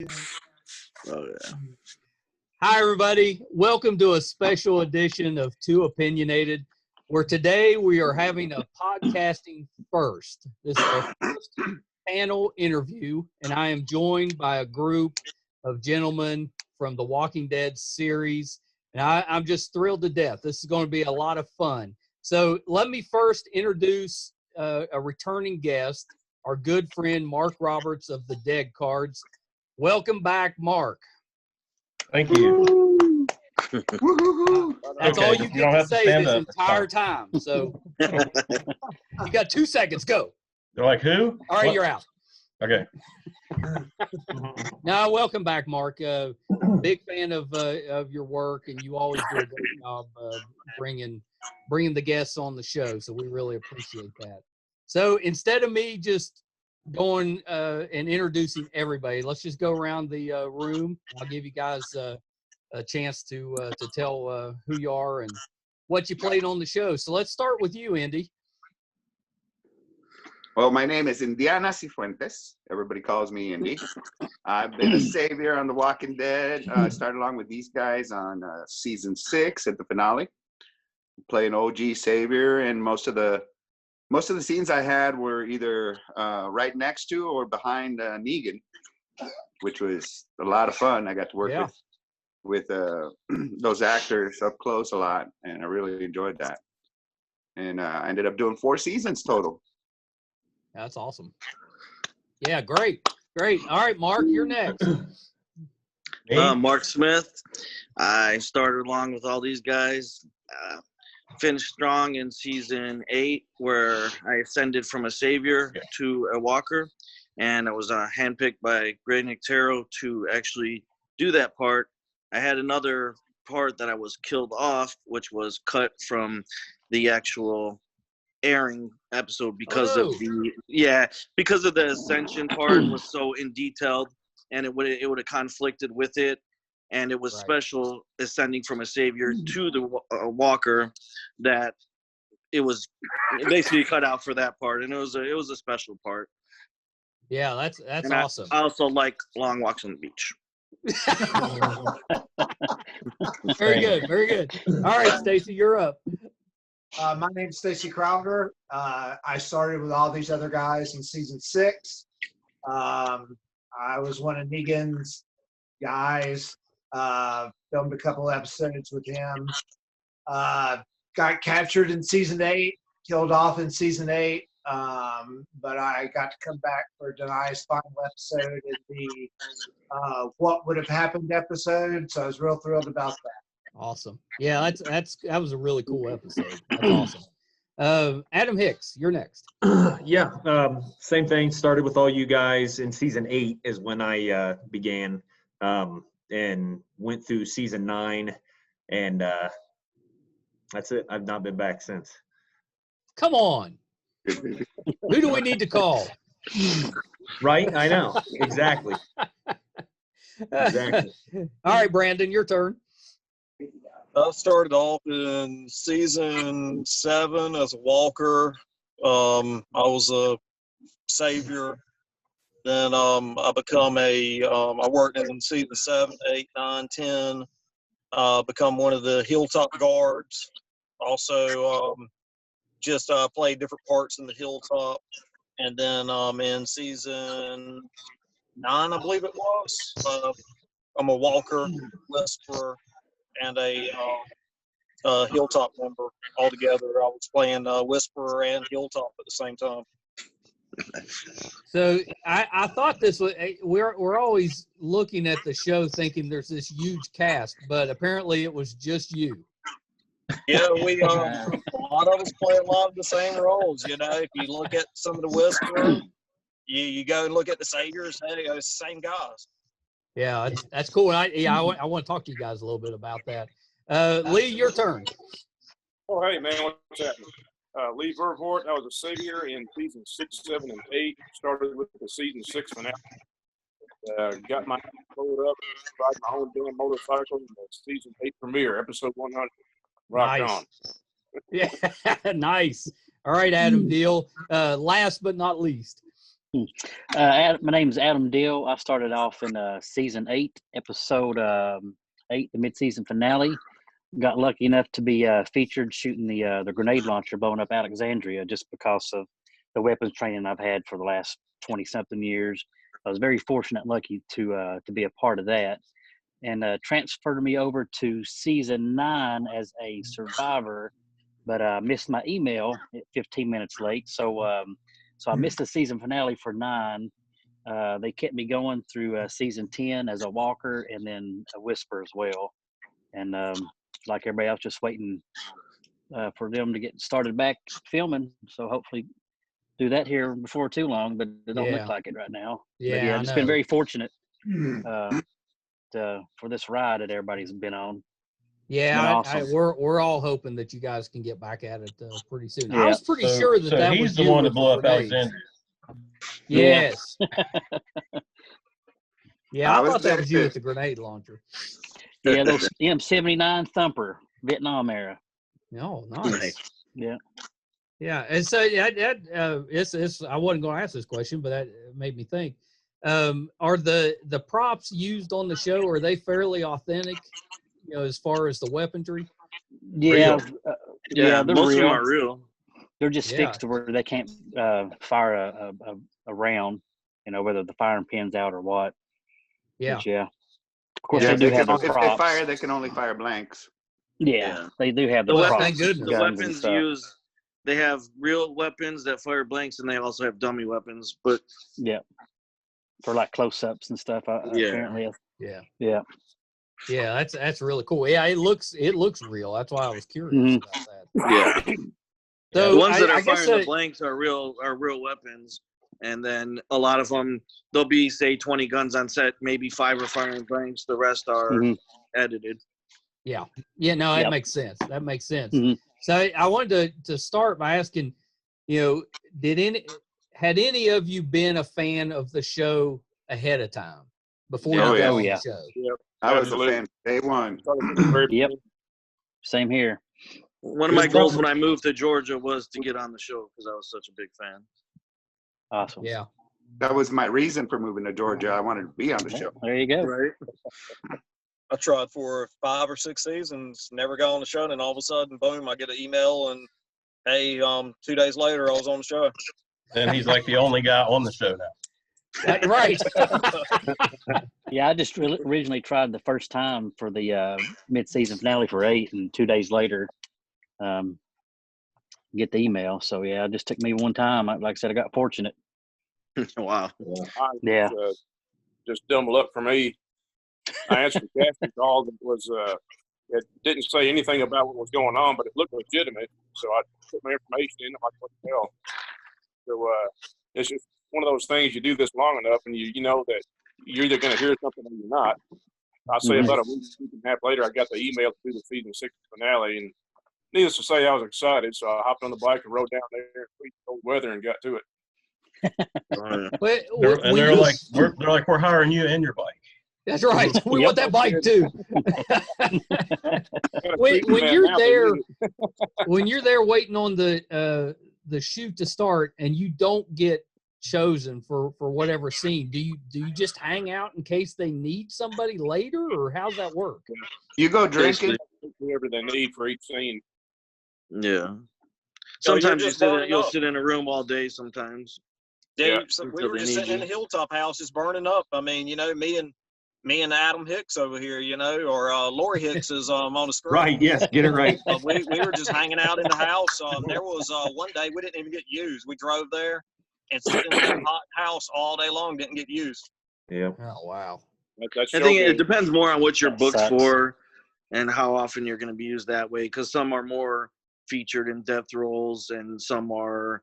Oh, yeah. Hi, everybody. Welcome to a special edition of Too Opinionated, where today we are having a podcasting first. This is our first panel interview, and I am joined by a group of gentlemen from the Walking Dead series, and I'm just thrilled to death. This is going to be a lot of fun. So let me first introduce a returning guest, our good friend Mark Roberts of the Dead Cards. Welcome back, Mark. Thank you. That's all you get to say this entire time. So you got 2 seconds. Go. They're like, who? All right, What? you're out. Okay. Now, welcome back, Mark. Big fan of your work, and you always do a great job bringing the guests on the show. So we really appreciate that. So instead of me just going and introducing everybody, let's just go around the room. I'll give you guys a chance to tell who you are and what you played on the show. So let's start with you, Indy. Well, my name is Indiana Sifuentes. Everybody calls me Indy. I've been a savior on The Walking Dead. I started along with these guys on season 6 at the finale, playing OG savior, and most of the scenes I had were either right next to or behind Negan, which was a lot of fun. I got to work with those actors up close a lot, and I really enjoyed that. And I ended up doing 4 seasons total. That's awesome. Yeah, great. All right, Mark, you're next. Mark Smith. I started along with all these guys. Finished strong in season 8, where I ascended from a savior to a walker, and I was handpicked by Greg Nictero to actually do that part. I had another part that I was killed off, which was cut from the actual airing episode because of the ascension part was so in detailed, and it would have conflicted with it. And it was special ascending from a savior to the walker, that it was basically cut out for that part, and it was a special part. Yeah, that's awesome. I also like long walks on the beach. Very good. All right, Stacey, you're up. My name's Stacey Crowder. I started with all these other guys in season 6. I was one of Negan's guys. Filmed a couple episodes with him. Got captured in season 8, killed off in season 8. But I got to come back for Denai's final episode in the What Would Have Happened episode. So I was real thrilled about that. Awesome. Yeah, that was a really cool episode. That's awesome. Adam Hicks, you're next. Same thing. Started with all you guys in season 8 is when I began, and went through season 9, and that's it. I've not been back since. Come on. Who do we need to call? Right? I know. Exactly. All right, Branden, your turn. I started off in season 7 as a walker. I was a savior. Then I become I worked in season 7, 8, 9, 10. Become one of the Hilltop guards. Also, just played different parts in the Hilltop. And then in season 9, I believe it was, I'm a walker, whisperer, and a Hilltop member all together. I was playing whisperer and Hilltop at the same time. So I thought this was we're always looking at the show thinking there's this huge cast, but apparently it was just you. Yeah, we a lot of us play a lot of the same roles. You know, if you look at some of the whisperers, you go and look at the saviors. Hey, it's the same guys. Yeah, that's cool. And I want to talk to you guys a little bit about that. Lee, your turn. Oh, hey man, what's happening? Lee Vervoort. I was a savior in season 6, 7, and 8. Started with the season 6 finale. Got my load up, ride my own damn motorcycle in the season 8 premiere, episode 100. Rock on. Yeah, nice. All right, Adam Deel. Last but not least. My name's Adam Deel. I started off in season 8, episode 8, the mid-season finale. Got lucky enough to be featured shooting the grenade launcher blowing up Alexandria just because of the weapons training I've had for the last 20-something years. I was very fortunate and lucky to be a part of that, and transferred me over to season 9 as a survivor, but missed my email at 15 minutes late. So I missed the season finale for 9. They kept me going through season 10 as a walker and then a whisper as well. And like everybody else, just waiting for them to get started back filming. So hopefully do that here before too long, but it don't look like it right now. Yeah, I've just been very fortunate for this ride that everybody's been on. Yeah, awesome. we're all hoping that you guys can get back at it pretty soon. Yeah. I was pretty sure that he's was the you one with that blew up grenades. Alexandria. Yes. Yeah, I I was thought that there was you too. with the grenade launcher. Yeah, those M79 Thumper, Vietnam era. Oh, nice. Yeah. Yeah, and so it's I wasn't going to ask this question, but that made me think. Are the props used on the show, are they fairly authentic, as far as the weaponry? Yeah, they're most real. of them are real. They're just fixed to where they can't fire a round, whether the firing pin's out or what. Yeah. But of course, Yeah, they do have if the they props. fire, they can only fire blanks. Yeah, they do have The the weapons, props. Thank goodness. the guns and weapons stuff. used, they have real weapons that fire blanks, and they also have dummy weapons. But Yeah, for like close-ups and stuff. Apparently. Yeah, that's really cool. Yeah, it looks real. That's why I was curious Mhm. about that. yeah, So the ones that I are guess firing the blanks are real weapons. And then a lot of them, there'll be, say, 20 guns on set. Maybe 5 are firing blanks. The rest are edited. Yeah, no, that Yep. makes sense. That makes sense. Mhm. So I wanted to start by asking, had any of you been a fan of the show ahead of time before Yeah. you got Oh, on yeah. the show? Yep. I was Absolutely. a fan day one. Yep. Same here. One of my goals when I moved to Georgia was to get on the show because I was such a big fan. Awesome. Yeah. That was my reason for moving to Georgia. I wanted to be on the show. There you go. Right. I tried for 5 or 6 seasons, never got on the show, and then all of a sudden, boom, I get an email, and hey, 2 days later, I was on the show. And he's like the only guy on the show now. Right. Yeah, I just originally tried the first time for the mid-season finale for 8, and 2 days later, get the email. So yeah, it just took me one time. Like I said, I got fortunate. Wow. Yeah. Just double up for me. I answered the casting call that was it didn't say anything about what was going on, but it looked legitimate. So I put my information in. I'm like, what the hell? So it's just one of those things. You do this long enough, and you know that you're either going to hear something or you're not. I say about a week and a half later, I got the email to do the season 6 finale, and needless to say, I was excited. So I hopped on the bike and rode down there in sweet cold weather and got to it. They're like, we're hiring you and your bike. That's right. We want that bike too. when you're there waiting on the shoot to start and you don't get chosen for whatever scene, do you just hang out in case they need somebody later, or how's that work? You go drinking. Whatever they need for each scene. Yeah. So Sometimes you'll up. sit in a room all day sometimes. Yeah, Yeah, we were just sitting in the Hilltop house, just burning up. I mean, me and Adam Hicks over here, or Lori Hicks is on the screen. Right. Yes. Get it right. We were just hanging out in the house. There was one day we didn't even get used. We drove there and sitting in that hot house all day long, didn't get used. Yeah. Oh wow. I think it depends more on what you're booked sucks. for and how often you're going to be used that way, because some are more featured in depth roles and some are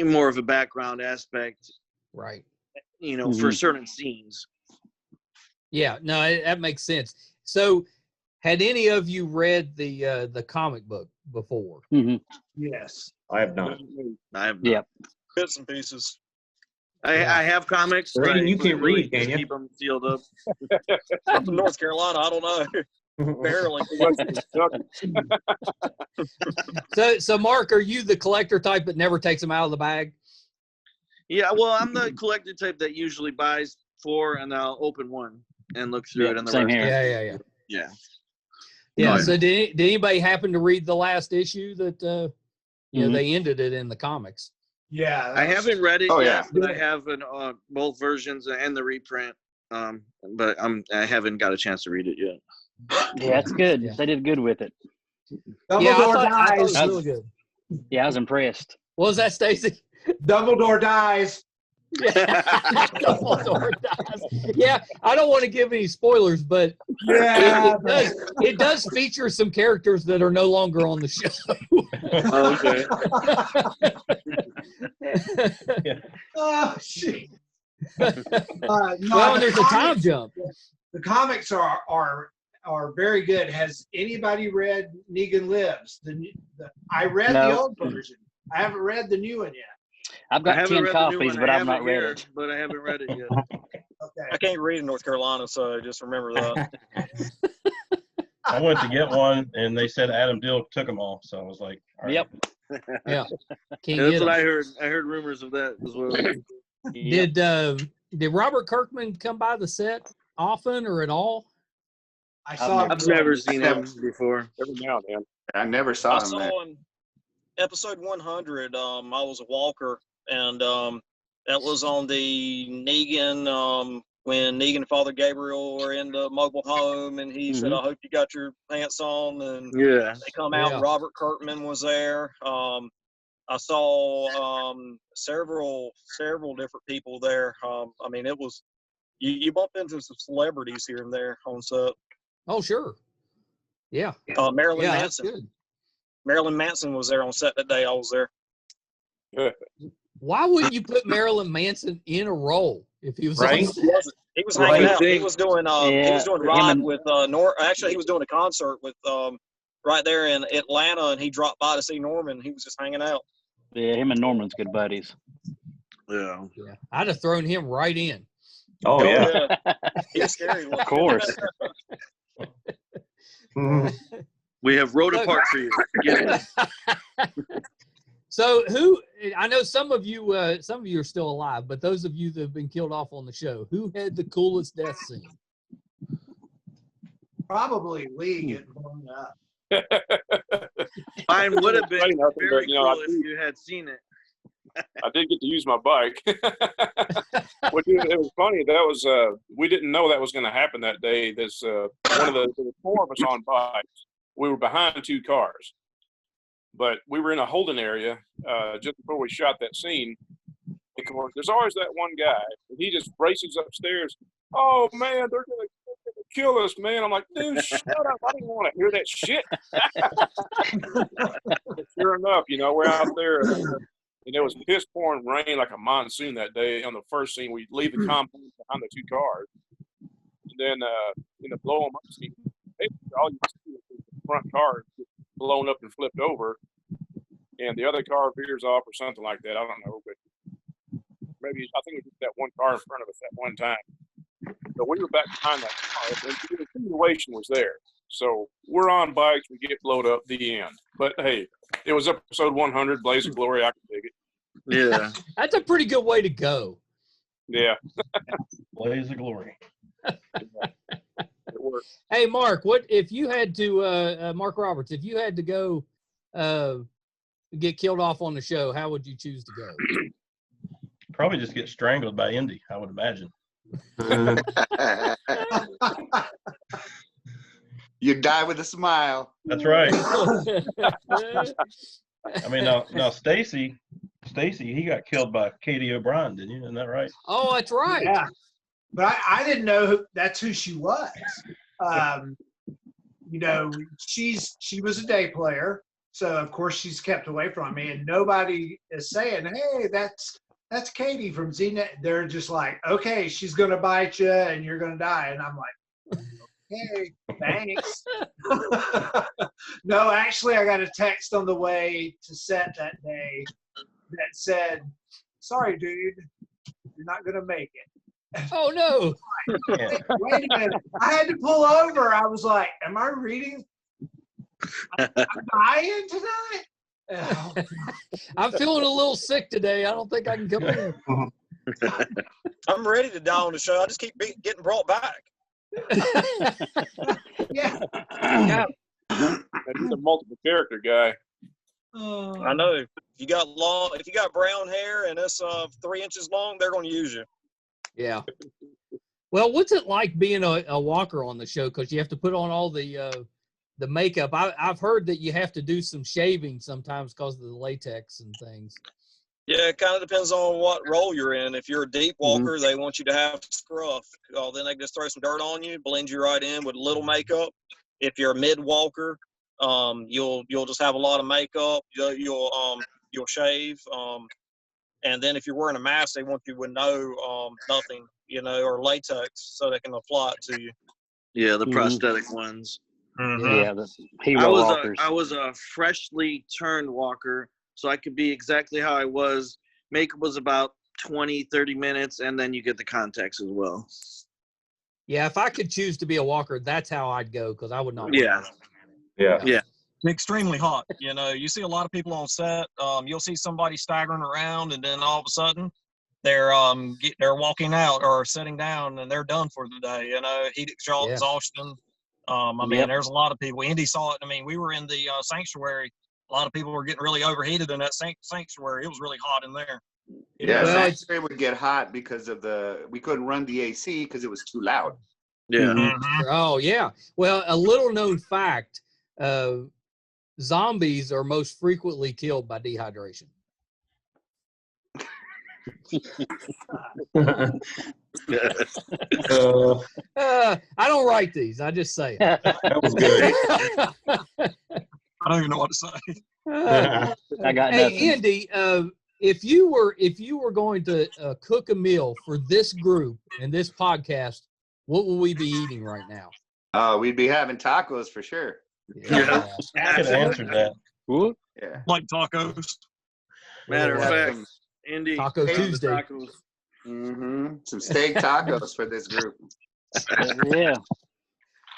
more of a background aspect, Right. for certain scenes. Yeah, no, that makes sense. So, had any of you read the comic book before? Mm-hmm. Yes. I have not. I have not. Yep. Bits and pieces. I have comics. Branden, but you can't really read, can just you? keep them sealed up. I'm from North Carolina. I don't know. Barely. So Mark, are you the collector type that never takes them out of the bag? Yeah, well, I'm the collector type that usually buys 4 and I'll open one and look through it. And the same rest here. Yeah. Yeah. Yeah. Oh, So did anybody happen to read the last issue that you know Mhm. they ended it in the comics? Yeah. I haven't read it Oh, yet, yeah. but I have both versions and the reprint. But I haven't got a chance to read it yet. Yeah, it's good. Yeah. They did good with it. Yeah, I Dumbledore thought it dies. was really good. Yeah, I was impressed. What was that, Stacey? Dumbledore dies. Yeah. Dumbledore dies. Yeah, I don't want to give any spoilers, but Yeah. it does feature some characters that are no longer on the show. Okay. Oh shit. Well, No, and there's a time jump. The comics are very good. Has anybody read Negan Lives? I read the No. old version. I haven't read the new one yet. I've I got haven't 10 read the new copies, one. but I I've have not it read here, it. but I haven't read it yet. Okay. I can't read in North Carolina, so just remember that. I went to get one, and they said Adam Deel took them all. So I was like, all right. Yep. Yeah. Can't That's get what them. I heard. I heard rumors of that as well. Did Robert Kirkman come by the set often or at all? I saw. I've never seen him before. Every now and then. I never saw I him there. saw in episode 100, I was a walker, and that was on the Negan, when Negan and Father Gabriel were in the mobile home, and he said, I hope you got your pants on, and Yeah. they come out, and Robert Kirkman was there. I saw several different people there. I mean, it was, you bump into some celebrities here and there on set. Oh, sure. Yeah. Marilyn Yeah, that's Manson. good. Marilyn Manson was there on set that day I was there. Why wouldn't you put Marilyn Manson in a role if he was Right? on set? He was hanging Right. out. He was doing him Rod and- with actually he was doing a concert with right there in Atlanta, and he dropped by to see Norman. He was just hanging out. Yeah, him and Norman's good buddies. Yeah. Yeah. I'd have thrown him right in. Oh yeah. He was scary. Of course. We have wrote a part for you. Get it. So I know some of you are still alive, but those of you that have been killed off on the show, who had the coolest death scene? Probably Lee getting blown up. Mine would have been Nothing, very but, you know, cool if you had seen it. I did get to use my bike. Which it was funny. That was we didn't know that was going to happen that day. There was 4 of us on bikes. We were behind 2 cars, but we were in a holding area just before we shot that scene. Of course, there's always that one guy, and he just races upstairs. Oh man, they're gonna kill us, man! I'm like, dude, shut up! I didn't want to hear that shit. Sure enough, we're out there. And it was piss pouring rain like a monsoon that day. On the first scene, we leave the compound behind the 2 cars. And then in the blow 'em up scene, all you see is the front car blown up and flipped over. And the other car veers off or something like that. I don't know. But maybe, I think it was just that one car in front of us at one time. So we were back behind that car. And the continuation was there. So we're on bikes. We get blowed up, the end. But hey, it was episode 100, Blaze of Glory. I can dig it. Yeah. That's a pretty good way to go. Yeah. Blaze of glory. It worked. Hey, Mark, what if you had to, Mark Roberts, if you had to go get killed off on the show, how would you choose to go? Probably just get strangled by Indy, I would imagine. You die with a smile. That's right. I mean, now Stacey, he got killed by Katie O'Brien, didn't you? Isn't that right? Oh, that's right. Yeah, but I didn't know that's who she was. She was a day player, so of course she's kept away from me, and nobody is saying, "Hey, that's Katie from ZNet." They're just like, "Okay, she's gonna bite you, and you're gonna die," and I'm like, "Okay, thanks." No, actually, I got a text on the way to set that day that said, "Sorry, dude, you're not gonna make it." Oh no! Yeah. Wait a minute! I had to pull over. I was like, "Am I reading? I'm dying tonight?" I'm feeling a little sick today. I don't think I can come in. I'm ready to die on the show. I just keep getting brought back. Yeah. Yeah. He's a multiple character guy. I know. If you got brown hair and it's 3 inches long, they're going to use you. Yeah. Well, what's it like being a walker on the show? Because you have to put on all the makeup. I've heard that you have to do some shaving sometimes because of the latex and things. Yeah, it kind of depends on what role you're in. If you're a deep walker, they want you to have scruff. Then they just throw some dirt on you, blend you right in with little makeup. If you're a mid walker, you'll just have a lot of makeup. You'll shave. And then if you're wearing a mask, they want you with nothing, or latex, so they can apply it to you. Yeah, the prosthetic ones. Yeah, the hero walkers. I was a freshly turned walker, so I could be exactly how I was. Makeup was about 20, 30 minutes, and then you get the contacts as well. Yeah, if I could choose to be a walker, that's how I'd go, because I would not. Yeah. Yeah. Extremely hot. You see a lot of people on set. You'll see somebody staggering around, and then all of a sudden, they're walking out or sitting down, and they're done for the day. Heat exhaustion. There's a lot of people. Indy saw it. We were in the sanctuary. A lot of people were getting really overheated in that sanctuary. It was really hot in there. Yeah, sanctuary would get hot because of we couldn't run the AC because it was too loud. Yeah. Mm-hmm. Oh, yeah. Well, a little known fact, zombies are most frequently killed by dehydration. I don't write these. I just say it. That was good. I don't even know what to say. I got Hey, nothing. Andy, if you were going to cook a meal for this group and this podcast, what will we be eating right now? We'd be having tacos for sure. Yeah. I could answer that. Yeah. Like tacos. Matter of fact, Indy. Taco Tuesday. Tacos. Some steak tacos for this group. Yeah.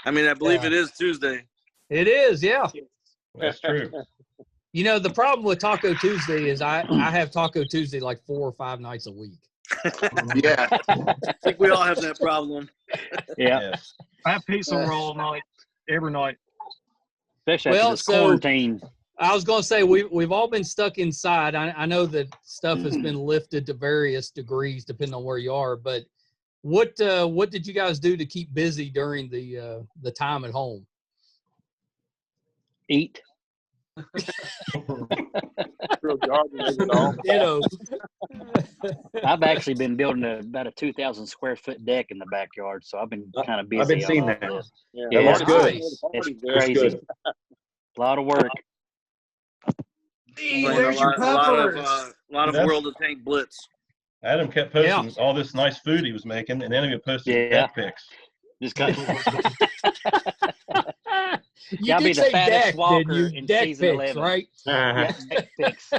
I believe it is Tuesday. It is, yeah. That's true. The problem with Taco Tuesday is I have Taco Tuesday like 4 or 5 nights a week. Yeah. I think we all have that problem. Yeah. Yes. I have pizza roll night, every night. Especially after this quarantine. I was going to say, we've all been stuck inside. I know that stuff has been lifted to various degrees depending on where you are, but what did you guys do to keep busy during the time at home? Eat. I've actually been building about a 2,000 square foot deck in the backyard, so I've been kind of busy. I've been seeing on that. all this. Yeah, it's good. It's crazy. A lot of work. Where's your A lot of That's- World of Tank Blitz. Adam kept posting all this nice food he was making, and then he would post his deck pics. Just got. You Gotta be did the say fattest deck, walker didn't you? in Deck season pics, 11. right? Yeah, deck pics.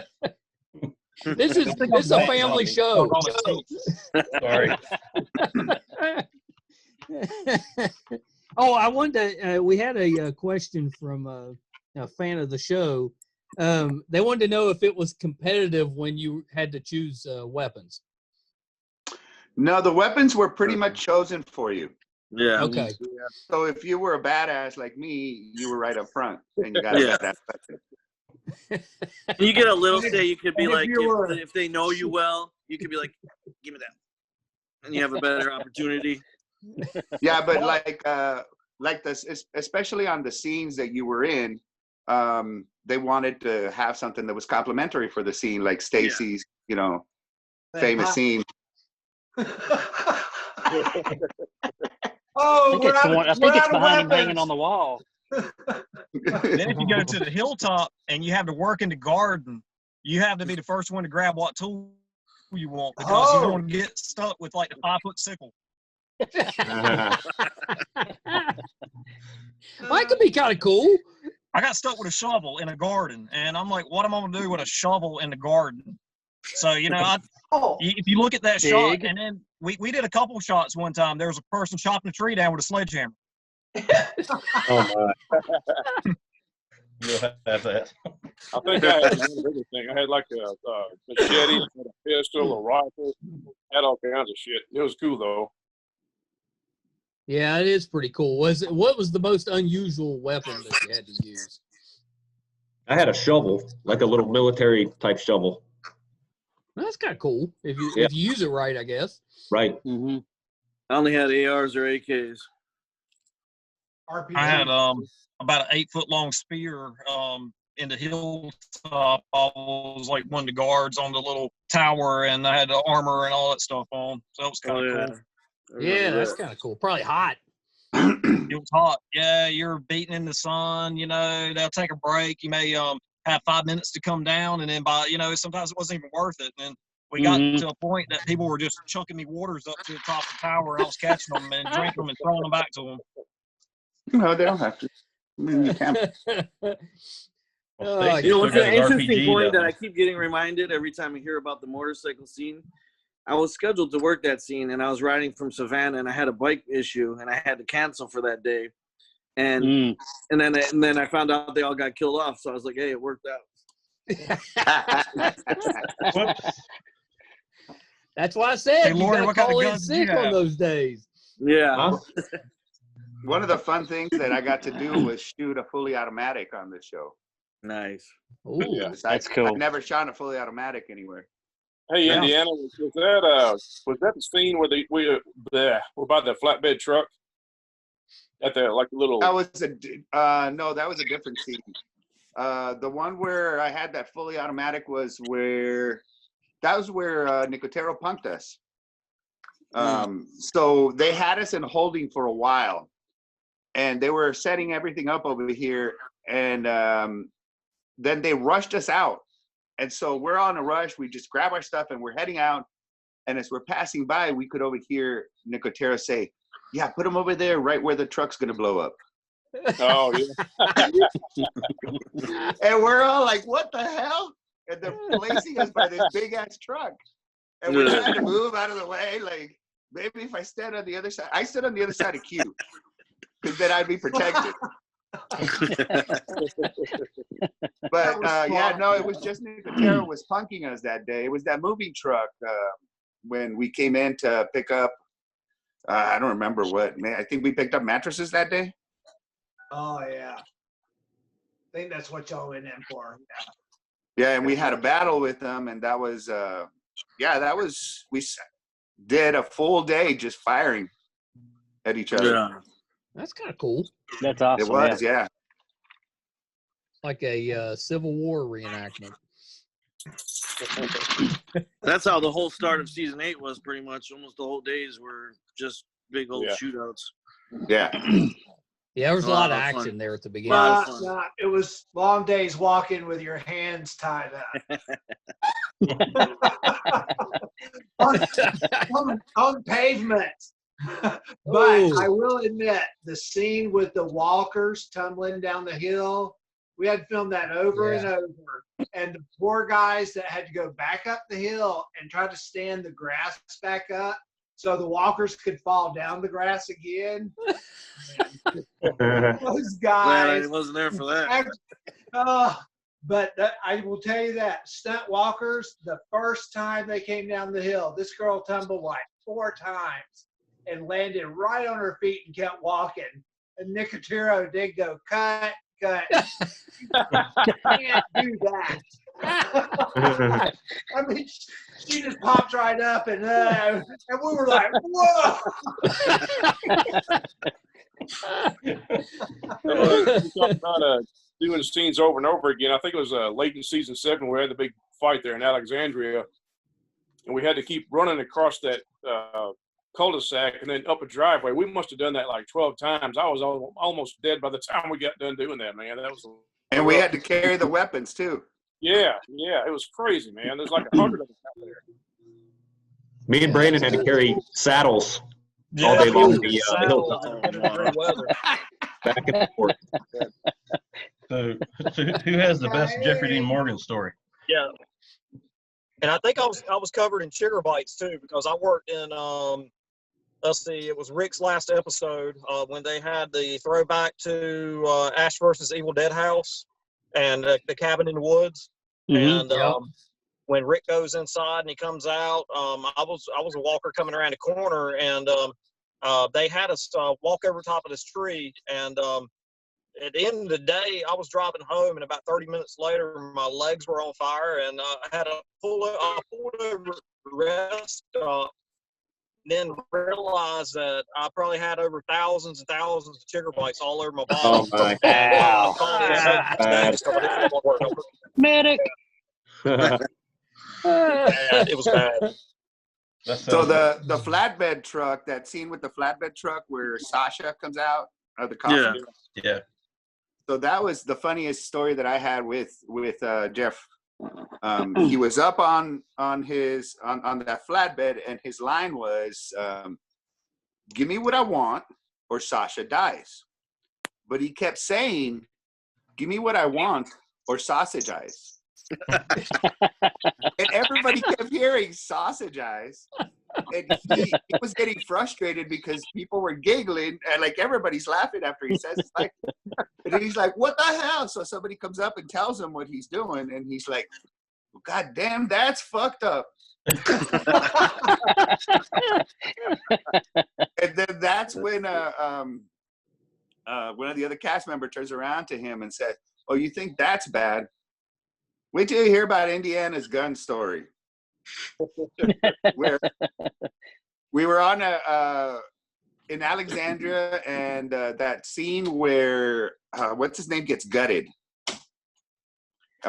This is a family show. Sorry. Oh, I wanted to. We had a question from a fan of the show. They wanted to know if it was competitive when you had to choose weapons. No, the weapons were pretty much chosen for you. Yeah. Okay. So if you were a badass like me, you were right up front, and you got a badass weapon. You get a little say. You could be And like, if if they know you well, you could be like, give me that, and you have a better opportunity. Yeah, but like this, especially on the scenes that you were in, they wanted to have something that was complimentary for the scene, like Stacey's, famous scene. Oh, I think it's behind him hanging on the wall. Then if you go to the hilltop and you have to work in the garden, you have to be the first one to grab what tool you want because you don't want to get stuck with like the 5-foot sickle. Well, that could be kind of cool. I got stuck with a shovel in a garden, and I'm like, what am I going to do with a shovel in the garden? So, if you look at that shot, and then we did a couple shots one time. There was a person chopping a tree down with a sledgehammer. Oh, my. You'll have that. I think I had everything. I had like a machete, a pistol, a rifle, had all kinds of shit. It was cool though. Yeah, it is pretty cool. What was the most unusual weapon that you had to use? I had a shovel, like a little military type shovel. That's kind of cool if you use it right, I guess. Right. Mm-hmm. I only had ARs or AKs. RPG. I had about an 8-foot long spear in the hilltop. I was like one of the guards on the little tower, and I had the armor and all that stuff on. So that was kind of cool. Yeah, that's kind of cool. Probably hot. It was hot. Yeah, you're beating in the sun. You know, they'll take a break. You may have 5 minutes to come down, and then sometimes it wasn't even worth it. And we got to a point that people were just chunking me waters up to the top of the tower, and I was catching them and drinking them and throwing them back to them. No, they don't have to. I mean, you can. Well, Stacey You know, still what's got an an interesting RPG point that down I keep getting reminded every time I hear about the motorcycle scene. I was scheduled to work that scene, and I was riding from Savannah, and I had a bike issue, and I had to cancel for that day. And then I found out they all got killed off. So I was like, hey, it worked out. Whoops. That's why I said Hey, you Lord, got to what kind of call in guns did you sick on have? those days. Yeah. One of the fun things that I got to do was shoot a fully automatic on this show. Nice. Ooh, Because That's I've cool. never shot a fully automatic anywhere. Hey, Yeah. Indiana, was that the scene where we're by the flatbed truck at the like little? That was no, that was a different scene. The one where I had that fully automatic was where Nicotero punked us. So they had us in holding for a while, and they were setting everything up over here, and then they rushed us out. And so we're on a rush. We just grab our stuff and we're heading out. And as we're passing by, we could overhear Nicotero say, "Yeah, put them over there, right where the truck's gonna blow up." Oh yeah. And we're all like, "What the hell?" And they're placing us by this big ass truck, and we're trying to move out of the way. Like, maybe if I stand on the other side, I stood on the other side of Q, because then I'd be protected. But yeah, no, it was just Nicotero was punking us that day. It was that moving truck when we came in to pick up. I don't remember what. I think we picked up mattresses that day. Oh yeah. I think that's what y'all went in for. Yeah, and we had a battle with them, and that was we did a full day just firing at each other. Yeah. that's kind of cool. That's awesome. It was, yeah. Like a Civil War reenactment. That's how the whole start of season 8 was pretty much. Almost the whole days were just big old shootouts. Yeah. Yeah, there was a lot of fun. action there at the beginning. Nah, it was long days walking with your hands tied up. on pavement. But I will admit, the scene with the walkers tumbling down the hill, we had filmed that over and over. And the poor guys that had to go back up the hill and try to stand the grass back up so the walkers could fall down the grass again. Those guys. I wasn't there for that. But I will tell you that stunt walkers, the first time they came down the hill, this girl tumbled like 4 times and landed right on her feet and kept walking. And Nicotero did go, cut. You can't do that. I mean, she just popped right up, and we were like, whoa. Talking about doing scenes over and over again. I think it was late in season 7 we had the big fight there in Alexandria, and we had to keep running across that cul-de-sac and then up a driveway. We must have done that like 12 times. I was almost dead by the time we got done doing that, man. That was. And we had to carry the weapons too. Yeah, it was crazy, man. There's like 100 of them out there. Me and Branden had to carry saddles all day long. The hilltop. Back and forth. So who has the best Jeffrey Dean Morgan story? Yeah. And I think I was covered in Sugar Bites too, because I worked in let's see, it was Rick's last episode when they had the throwback to Ash versus Evil Dead House. and the cabin in the woods. Mhm. And when Rick goes inside and he comes out, I was a walker coming around the corner, and they had us walk over top of this tree. And at the end of the day, I was driving home, and about 30 minutes later, my legs were on fire, and I had I pulled over to the rest stop, then realized that I probably had over thousands and thousands of trigger bites all over my body. Oh my And Wow. I called in sick the next day because I didn't want to work. Medic. Bad. It was bad. So the flatbed truck, that scene with the flatbed truck where Sasha comes out of the coffin. Yeah. So that was the funniest story that I had with Jeff. He was up on that flatbed, and his line was, "Give me what I want, or Sasha dies." But he kept saying, "Give me what I want, or sausage eyes." And everybody kept hearing sausage eyes. And he was getting frustrated because people were giggling, and like everybody's laughing after he says it's like, and then he's like, "What the hell?" So somebody comes up and tells him what he's doing, and he's like, "God damn, that's fucked up." And then that's when one of the other cast members turns around to him and says, "Oh, you think that's bad? Wait till you hear about Indiana's gun story." Where we were on in Alexandria, and that scene where what's his name gets gutted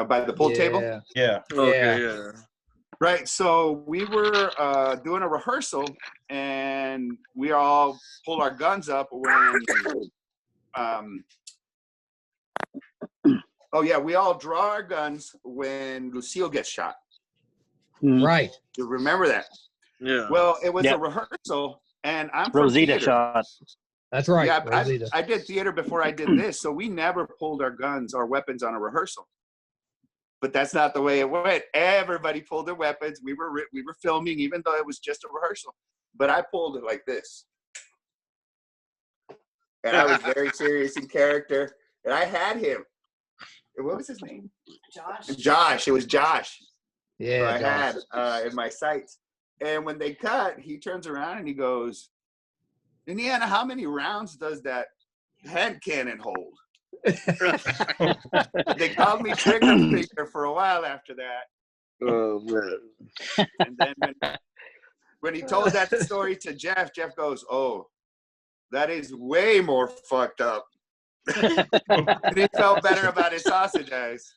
by the pool table. Yeah. Okay, yeah. Right. So we were doing a rehearsal, and we all pulled our guns up when we all draw our guns when Lucille gets shot. Right. You remember that? Yeah. Well, it was Yep. a rehearsal, and I'm from Rosita theater. shot. That's right. Yeah, Rosita. I did theater before I did this, so we never pulled our guns or weapons on a rehearsal. But that's not the way it went. Everybody pulled their weapons. We were filming, even though it was just a rehearsal. But I pulled it like this, and I was very serious in character. And I had him. What was his name? Josh. It was Josh. Yeah. I Josh. had in my sights. And when they cut, he turns around and he goes, "Indiana, how many rounds does that hand cannon hold?" They called me trigger finger for a while after that. Oh man. And then when he told that story to Jeff goes, "Oh, that is way more fucked up." And he felt better about his sausage eyes.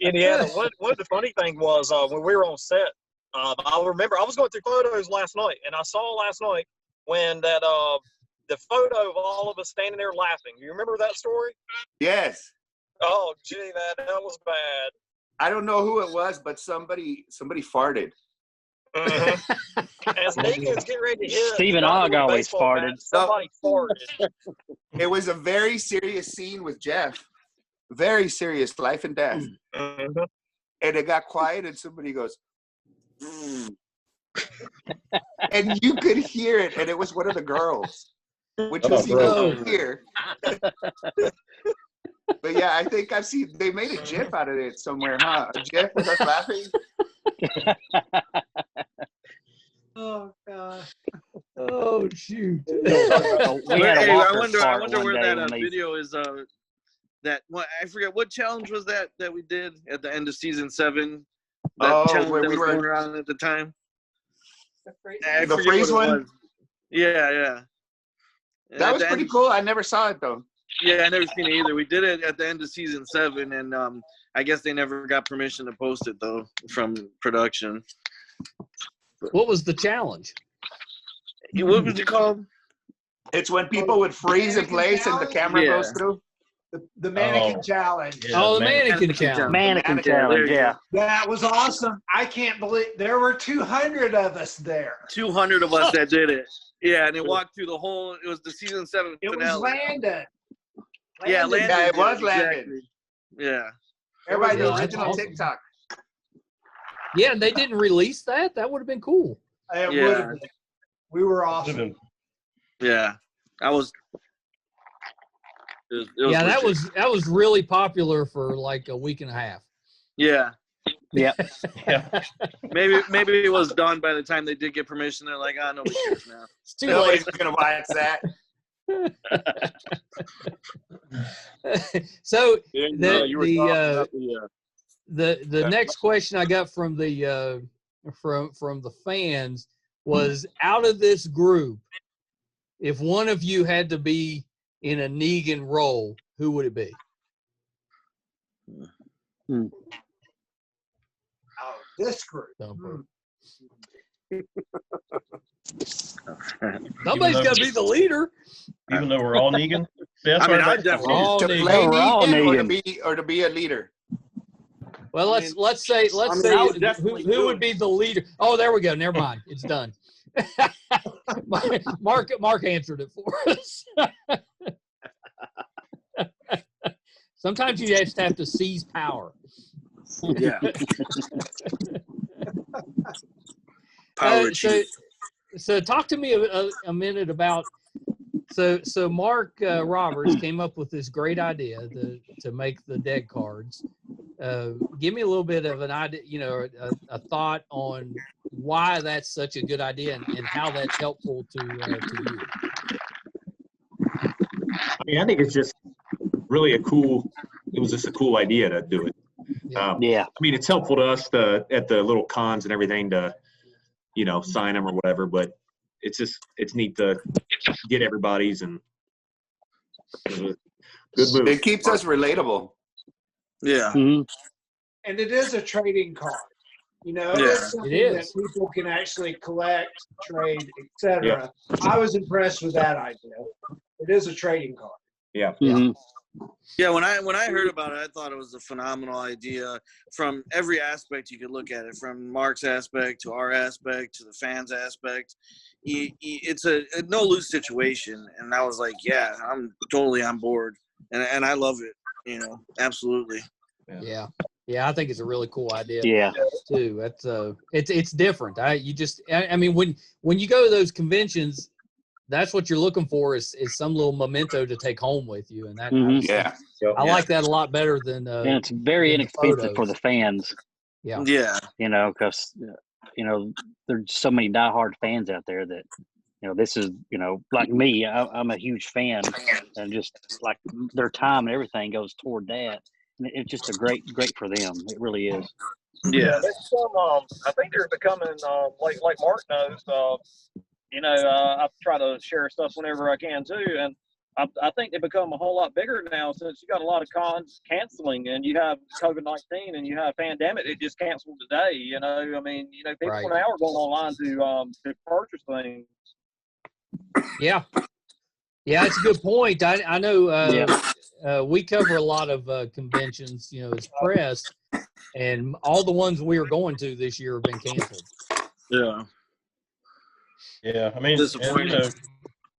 Indiana, one of the funny thing was when we were on set, I remember I was going through photos last night, and I saw last night when that the photo of all of us standing there laughing. You remember that story? Yes. Oh, gee, man, that was bad. I don't know who it was, but somebody farted. As Negan's getting ready to hit, Stephen the guy Ogg with a always baseball farted. bat, somebody farted. It was a very serious scene with Jeff. Very serious, life and death. Mhm. And it got quiet, and somebody goes, "Mm." And you could hear it, and it was one of the girls, which was even weird. But yeah, I think I've seen, they made a GIF out of it somewhere, huh? A GIF with us laughing? Oh God. Oh shoot. We had a Hey, Walker I fart wonder one where day that when they- video is. That one, I forget what challenge was that we did at the end of season 7. That challenge where that we was were going around at the time. I the forget freeze what it one? was. Yeah. That was pretty cool. I never saw it though. Yeah, I never seen it either. We did it at the end of season 7, and I guess they never got permission to post it though from production. What was the challenge? What was it called? It's when people would freeze in place and the camera goes through. The mannequin challenge. Yeah, Oh, the mannequin challenge. Mannequin challenge, yeah. That was awesome. I can't believe there were 200 of us there. 200 of us that did it. Yeah, and it walked through the whole. It was the season 7 It finale. was Landon. Yeah, Landon. Yeah, it did was Landon. exactly. Yeah. Everybody, the Yeah, that's original awesome. TikTok. Yeah, and they didn't release that. That would have been cool. It Yeah. would have been. We were awesome. Yeah. I was. Yeah, that was really popular for like a week and a half. Yeah. Yeah. Yeah. Maybe it was done by the time they did get permission. They're like, nobody cares now. It's too late. Nobody's gonna watch that. So You were talking about the next question I got from the from the fans was, out of this group, if one of you had to be in a Negan role, who would it be? Oh, this group. Somebody's got to be the leader. Even though we're all Negan. I mean, I definitely. To play Negan or to be a leader. Well, let's say who would be the leader? Oh, there we go. Never mind. It's done. Mark answered it for us. Sometimes you just have to seize power. Yeah. Power so talk to me a minute about so Mark Roberts came up with this great idea to make the dead cards. Give me a little bit of an idea, a thought on why that's such a good idea and how that's helpful to you. I mean, I think it's just really it was just a cool idea to do it. Yeah. I mean, it's helpful to us at the little cons and everything to, sign them or whatever, but it's neat to get everybody's and good move. It keeps us relatable. Yeah. Mm-hmm. And it is a trading card. It Yeah. is something that people can actually collect, trade, etc. I was impressed with that idea. It is a trading card. Yeah. Mm-hmm. Yeah, when I heard about it, I thought it was a phenomenal idea from every aspect you could look at it, from Mark's aspect to our aspect to the fans' aspect. It's a no-lose situation, and I was like, yeah, I'm totally on board, and I love it, absolutely. Yeah, I think it's a really cool idea. Yeah. Too. That's it's different. I mean, when you go to those conventions, that's what you're looking for is some little memento to take home with you, and that I like that a lot better than. And it's very inexpensive for the fans. Yeah. Yeah. Because there's so many diehard fans out there that this is like me. I'm a huge fan, and just like their time and everything goes toward that. And it's just great for them. It really is. Yeah. There's some, I think they're becoming like Mark knows. I try to share stuff whenever I can too, and I think they become a whole lot bigger now since you got a lot of cons canceling, and you have COVID-19, and you have pandemic. It just canceled today. I mean, people Right. now are going online to purchase things. Yeah, it's a good point. I know we cover a lot of conventions, as press, and all the ones we are going to this year have been canceled. Yeah. Yeah, I mean, and,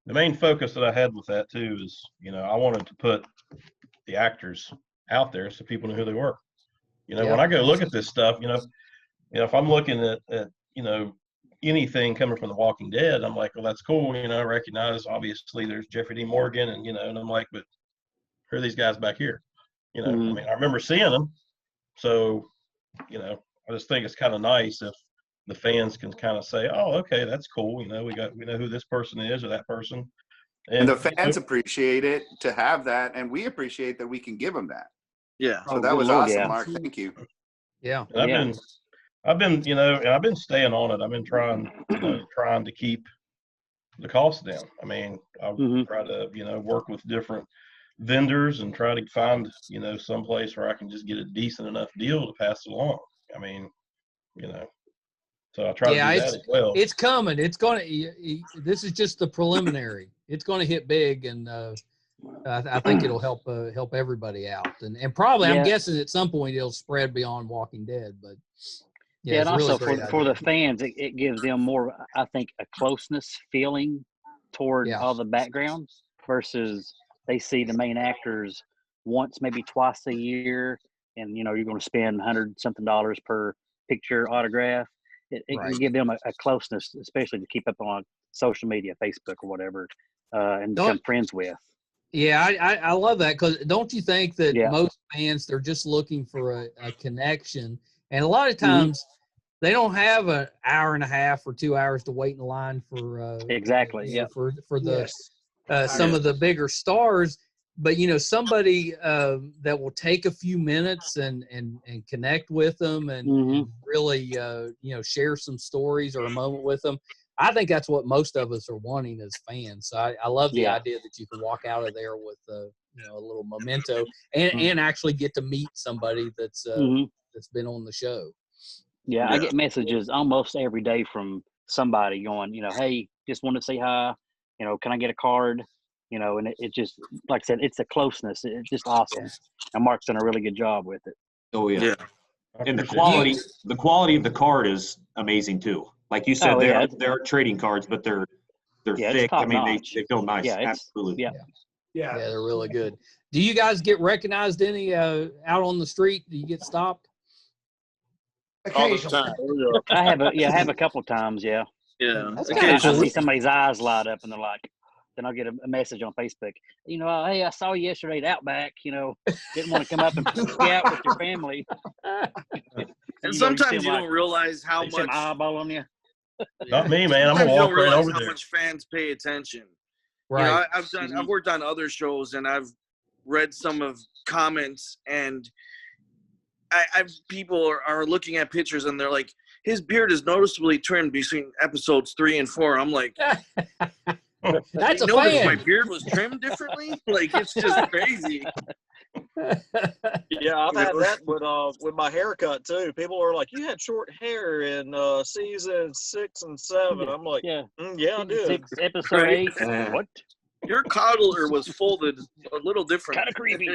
the main focus that I had with that too is, I wanted to put the actors out there so people knew who they were. When I go look at this stuff, if I'm looking at anything coming from The Walking Dead, I'm like, well, that's cool. I recognize obviously there's Jeffrey D. Morgan, and I'm like, but who are these guys back here? I mean, I remember seeing them, so I just think it's kind of nice if the fans can kind of say, oh, okay, that's cool. We know who this person is or that person. And the fans appreciate it to have that, and we appreciate that we can give them that. Yeah. So that was awesome, Mark. Thank you. Yeah. And I've been staying on it. I've been trying to keep the costs down. I mean, I try to, work with different vendors and try to find, some place where I can just get a decent enough deal to pass it along. I mean, so I try to do that as well. It's coming. It's going to. This is just the preliminary. It's going to hit big, and I think it'll help everybody out. And probably, I'm guessing at some point it'll spread beyond Walking Dead. But and also for the fans, it gives them more, I think, a closeness feeling toward all the backgrounds versus they see the main actors once, maybe twice a year, and you're going to spend $100-something per picture autograph. It can give them a closeness, especially to keep up on social media, Facebook or whatever, and become friends with. Yeah, I love that, because don't you think that Yeah. most fans, they're just looking for a connection, and a lot of times they don't have an hour and a half or 2 hours to wait in line for Exactly. you know, for the Yes. some of the bigger stars, but somebody that will take a few minutes and connect with them and really share some stories or a moment with them. I think that's what most of us are wanting as fans. So I love the idea that you can walk out of there with a little memento and actually get to meet somebody that's been on the show. Yeah, I get messages almost every day from somebody going, hey, just want to say hi. Can I get a card? And it just, like I said, it's a closeness. It's just awesome. And Mark's done a really good job with it. Oh yeah. And the quality of the card is amazing too. Like you said, there are trading cards, but they're thick. I mean, they feel nice. Yeah, absolutely. Yeah, they're really good. Do you guys get recognized any out on the street? Do you get stopped? Occasionally. I have a couple times. Yeah. That's I see somebody's eyes light up, and they're like, then I'll get a message on Facebook. Hey, I saw you yesterday at Outback. Didn't want to come up and get out with your family. And sometimes you don't realize how much eyeballing you. Not me, man. I'm gonna walk right over there. How much fans pay attention. Right. I've worked on other shows, and I've read some of comments, and people are looking at pictures, and they're like, his beard is noticeably trimmed between episodes 3 and 4. I'm like, that's a notice fan. my beard was trimmed differently. Like, it's just crazy. Yeah, I've had that with my haircut too. People are like, "You had short hair in season 6 and 7." I'm like, "Yeah, I did." 6, episode 8. What? Your coddler was folded a little different. Kind of creepy.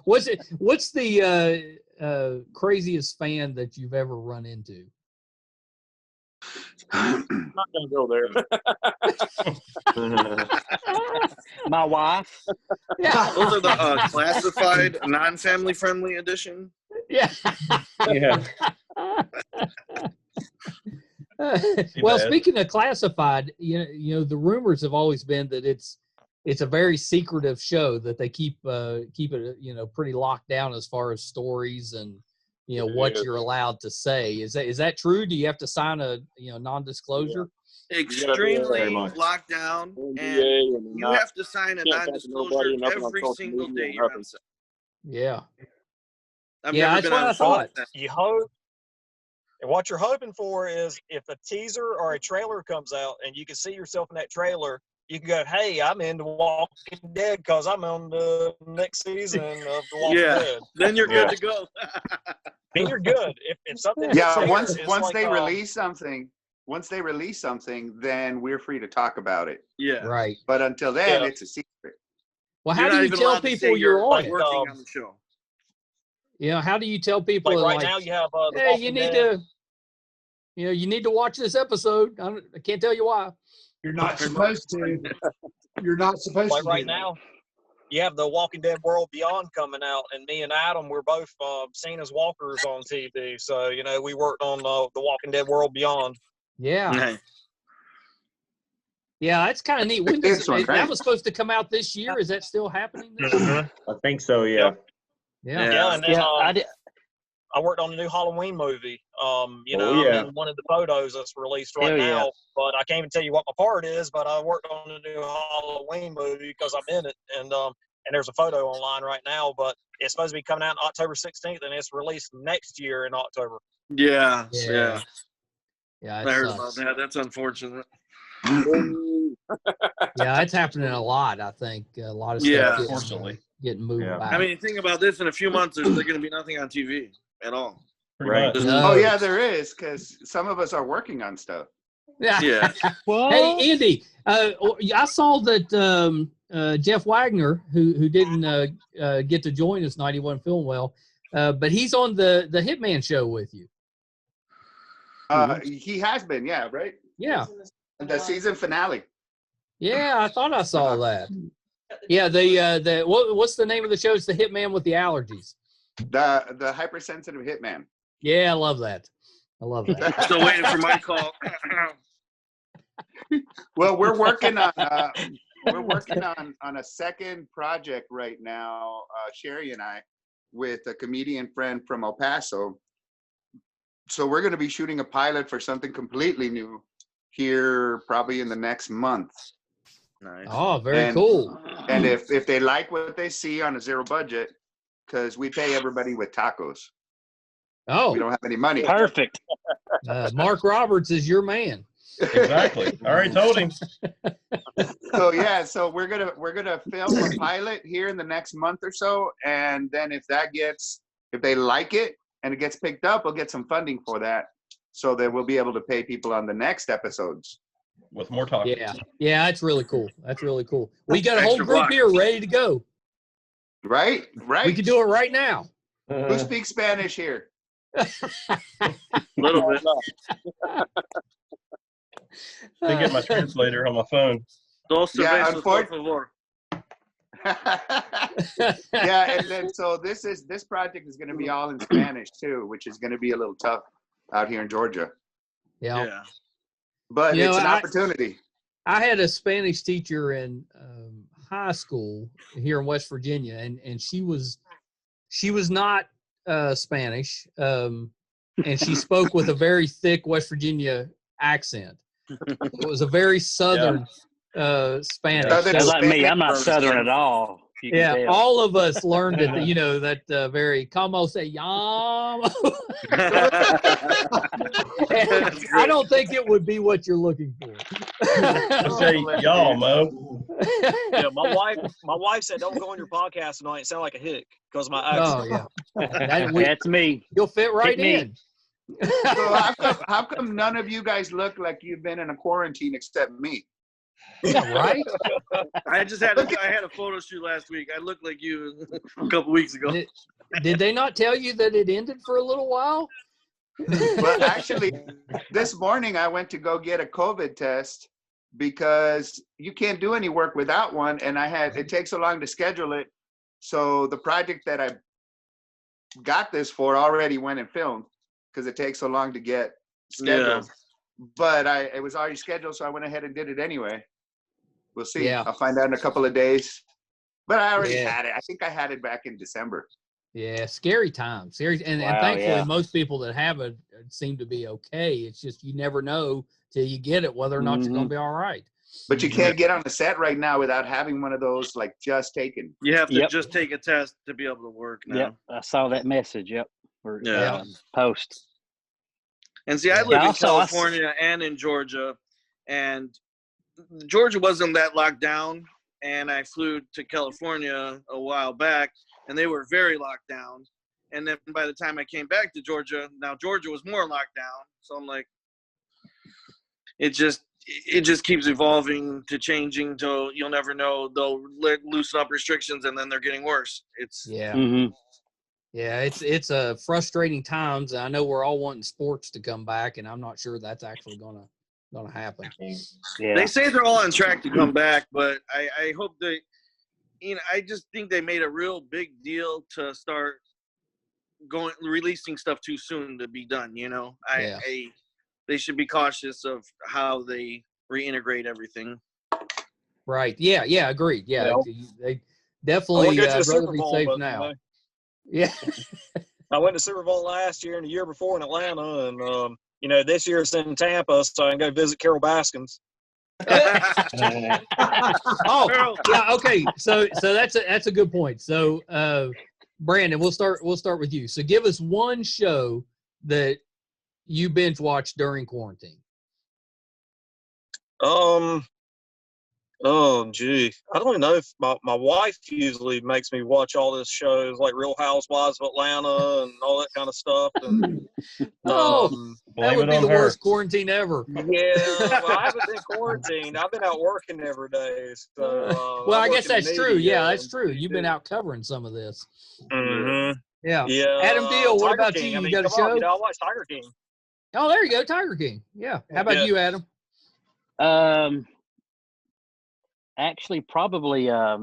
What's the craziest fan that you've ever run into? I'm not gonna go there. My wife. Yeah, those are the classified, non-family friendly edition. Yeah. Yeah. Well, speaking of classified, the rumors have always been that it's a very secretive show, that they keep it pretty locked down as far as stories and what you're allowed to say. Is that true? Do you have to sign a non-disclosure? Extremely locked down, and you have to sign a non-disclosure every single day you're on set. Yeah. That's what I thought. You hope. And what you're hoping for is if a teaser or a trailer comes out and you can see yourself in that trailer, you can go, "Hey, I'm into Walking Dead because I'm on the next season of The Walking Dead." Then you're good to go. Then you're good. If something, once they release something, then we're free to talk about it. Yeah, right. But until then, it's a secret. Well, how do you tell people you're on it? Working on the show. How do you tell people? Like right now, you have hey, you need to, you need to watch this episode. I can't tell you why. You're not supposed to. You're not supposed to. Like right now, you have The Walking Dead World Beyond coming out, and me and Adam, we're both seen as walkers on TV. So, we worked on The Walking Dead World Beyond. Yeah. Yeah, that's kind of neat. When that was supposed to come out this year? Is that still happening this year? I think so, yeah. Yeah. And then, I worked on a new Halloween movie. I'm in one of the photos that's released right now, but I can't even tell you what my part is, but I worked on a new Halloween movie because I'm in it. And there's a photo online right now, but it's supposed to be coming out on October 16th, and it's released next year in October. Yeah. Yeah, I heard about that. That's unfortunate. Yeah, it's happening a lot, I think. A lot of stuff getting moved back. I mean, think about this. In a few months, there's going to be nothing on TV at all. Right. Oh, yeah, there is, because some of us are working on stuff. Yeah. Hey, Andy, I saw that Jeff Wagner, who didn't get to join us tonight, he wasn't feeling well, but he's on the Hitman show with you. He has been, right? Yeah. The season finale. Yeah, I thought I saw that. Yeah, what's the name of the show? It's the Hitman with the Allergies. The hypersensitive hitman. Yeah, I love that. Still waiting for my call. Well, we're working on a second project right now, Sherry and I, with a comedian friend from El Paso. So we're going to be shooting a pilot for something completely new here probably in the next month. Nice. Oh, very cool. And if they like what they see on a zero budget, because we pay everybody with tacos. Oh, we don't have any money. Perfect. Mark Roberts is your man. Exactly. I already told him. So yeah, so we're gonna film a pilot here in the next month or so, and then if they like it and it gets picked up, we'll get some funding for that, so that we'll be able to pay people on the next episodes with more talk. Yeah, that's really cool. That's really cool. We got a whole group here ready to go. Right. We can do it right now. Who speaks Spanish here? Little bit. I get my translator on my phone. Yeah, yeah, and then so this project is going to be all in Spanish too, which is going to be a little tough out here in Georgia. Yeah. But it's an opportunity. I had a Spanish teacher in high school here in West Virginia, and she was not Spanish, and she spoke with a very thick West Virginia accent. It was a very southern Spanish. Sounds like me. I'm not southern at all. Yeah, all of us learned it. That very "como se llama." I don't think it would be what you're looking for. Say y'all, Mo. Yeah, my wife said, "Don't go on your podcast tonight. Sound like a hick because my accent." Oh yeah, that's me. You'll fit right in. So how come none of you guys look like you've been in a quarantine except me? Yeah, right. I had a photo shoot last week. I looked like you a couple weeks ago. Did they not tell you that it ended for a little while? Well, actually, this morning I went to go get a COVID test because you can't do any work without one, and it takes so long to schedule it. So the project that I got this for already went and filmed because it takes so long to get scheduled. Yeah. But it was already scheduled, so I went ahead and did it anyway. We'll see. Yeah. I'll find out in a couple of days. But I already had it. I think I had it back in December. Yeah, scary times. And thankfully, most people that have it seem to be okay. It's just you never know till you get it whether or not you're going to be all right. But you can't get on the set right now without having one of those, like, just taken. You have to just take a test to be able to work now. Yep, I saw that message. Yep. Post. And see, I live in California and in Georgia, and Georgia wasn't that locked down, and I flew to California a while back, and they were very locked down. And then by the time I came back to Georgia, now Georgia was more locked down. So I'm like, it just keeps evolving to changing till you'll never know. They'll loosen up restrictions, and then they're getting worse. Yeah, it's a frustrating times. I know we're all wanting sports to come back, and I'm not sure that's actually gonna happen. Yeah. They say they're all on track to come back, but I hope they, I just think they made a real big deal to start releasing stuff too soon to be done. They should be cautious of how they reintegrate everything. Right. Yeah. Agreed. Yeah. They definitely rather be safe now. Yeah. I went to Super Bowl last year and the year before in Atlanta, and this year it's in Tampa, so I can go visit Carol Baskins. Oh, yeah. Okay. So that's a good point. So, Branden, we'll start with you. So, give us one show that you binge watched during quarantine. Oh, gee. I don't know if my wife usually makes me watch all this shows like Real Housewives of Atlanta and all that kind of stuff. And, that would be the worst quarantine ever. Yeah, well, I haven't been quarantined. I've been out working every day. So, well, I guess that's true. Yeah, that's true. You've been out covering some of this. Mm-hmm. Yeah. Adam Deel, what about you? You got a show? I watch Tiger King. Oh, there you go, Tiger King. Yeah. How about you, Adam? Actually, probably I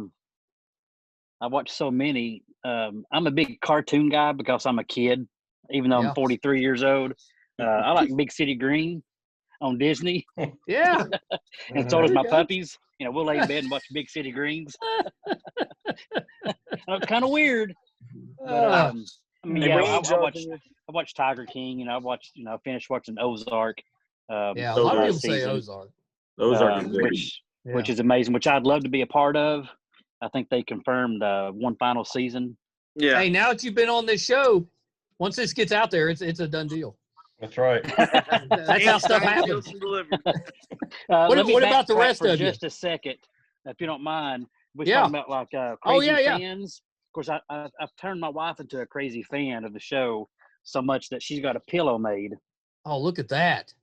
watch so many. I'm a big cartoon guy because I'm a kid, even though I'm 43 years old. I like Big City Green. on Disney. Yeah. And so does my puppies. You know, we'll lay in bed and watch Big City Greens. Kind of weird. But, I mean, yeah, I watched Tiger King. You know, I finished watching Ozark. Yeah, a lot of people say Ozark. Ozark, which is amazing, which I'd love to be a part of. I think they confirmed one final season. Yeah. Hey, now that you've been on this show, once this gets out there, it's a done deal. That's right. That's how stuff happens. What about the rest of you? Just a second, if you don't mind. We're talking about like crazy fans. Of course, I've turned my wife into a crazy fan of the show so much that she's got a pillow made. Oh, look at that.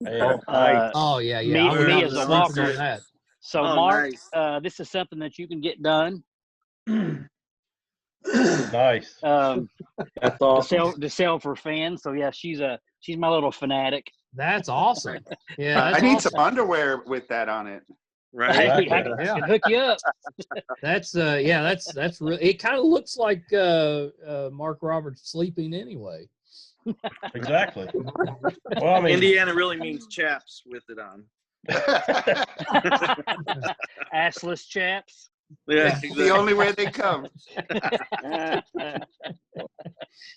Oh, yeah. Me as a walker. So, Mark, nice. This is something that you can get done. Nice. That's awesome. To sell for fans. So, yeah, she's my little fanatic. That's awesome. Yeah, I need some underwear with that on it. Right. I can hook you up. That's really. It kind of looks like Mark Roberts sleeping anyway. Exactly. Well, I mean, Indiana really means chaps with it on. Assless chaps. Yeah, exactly. The only way they come.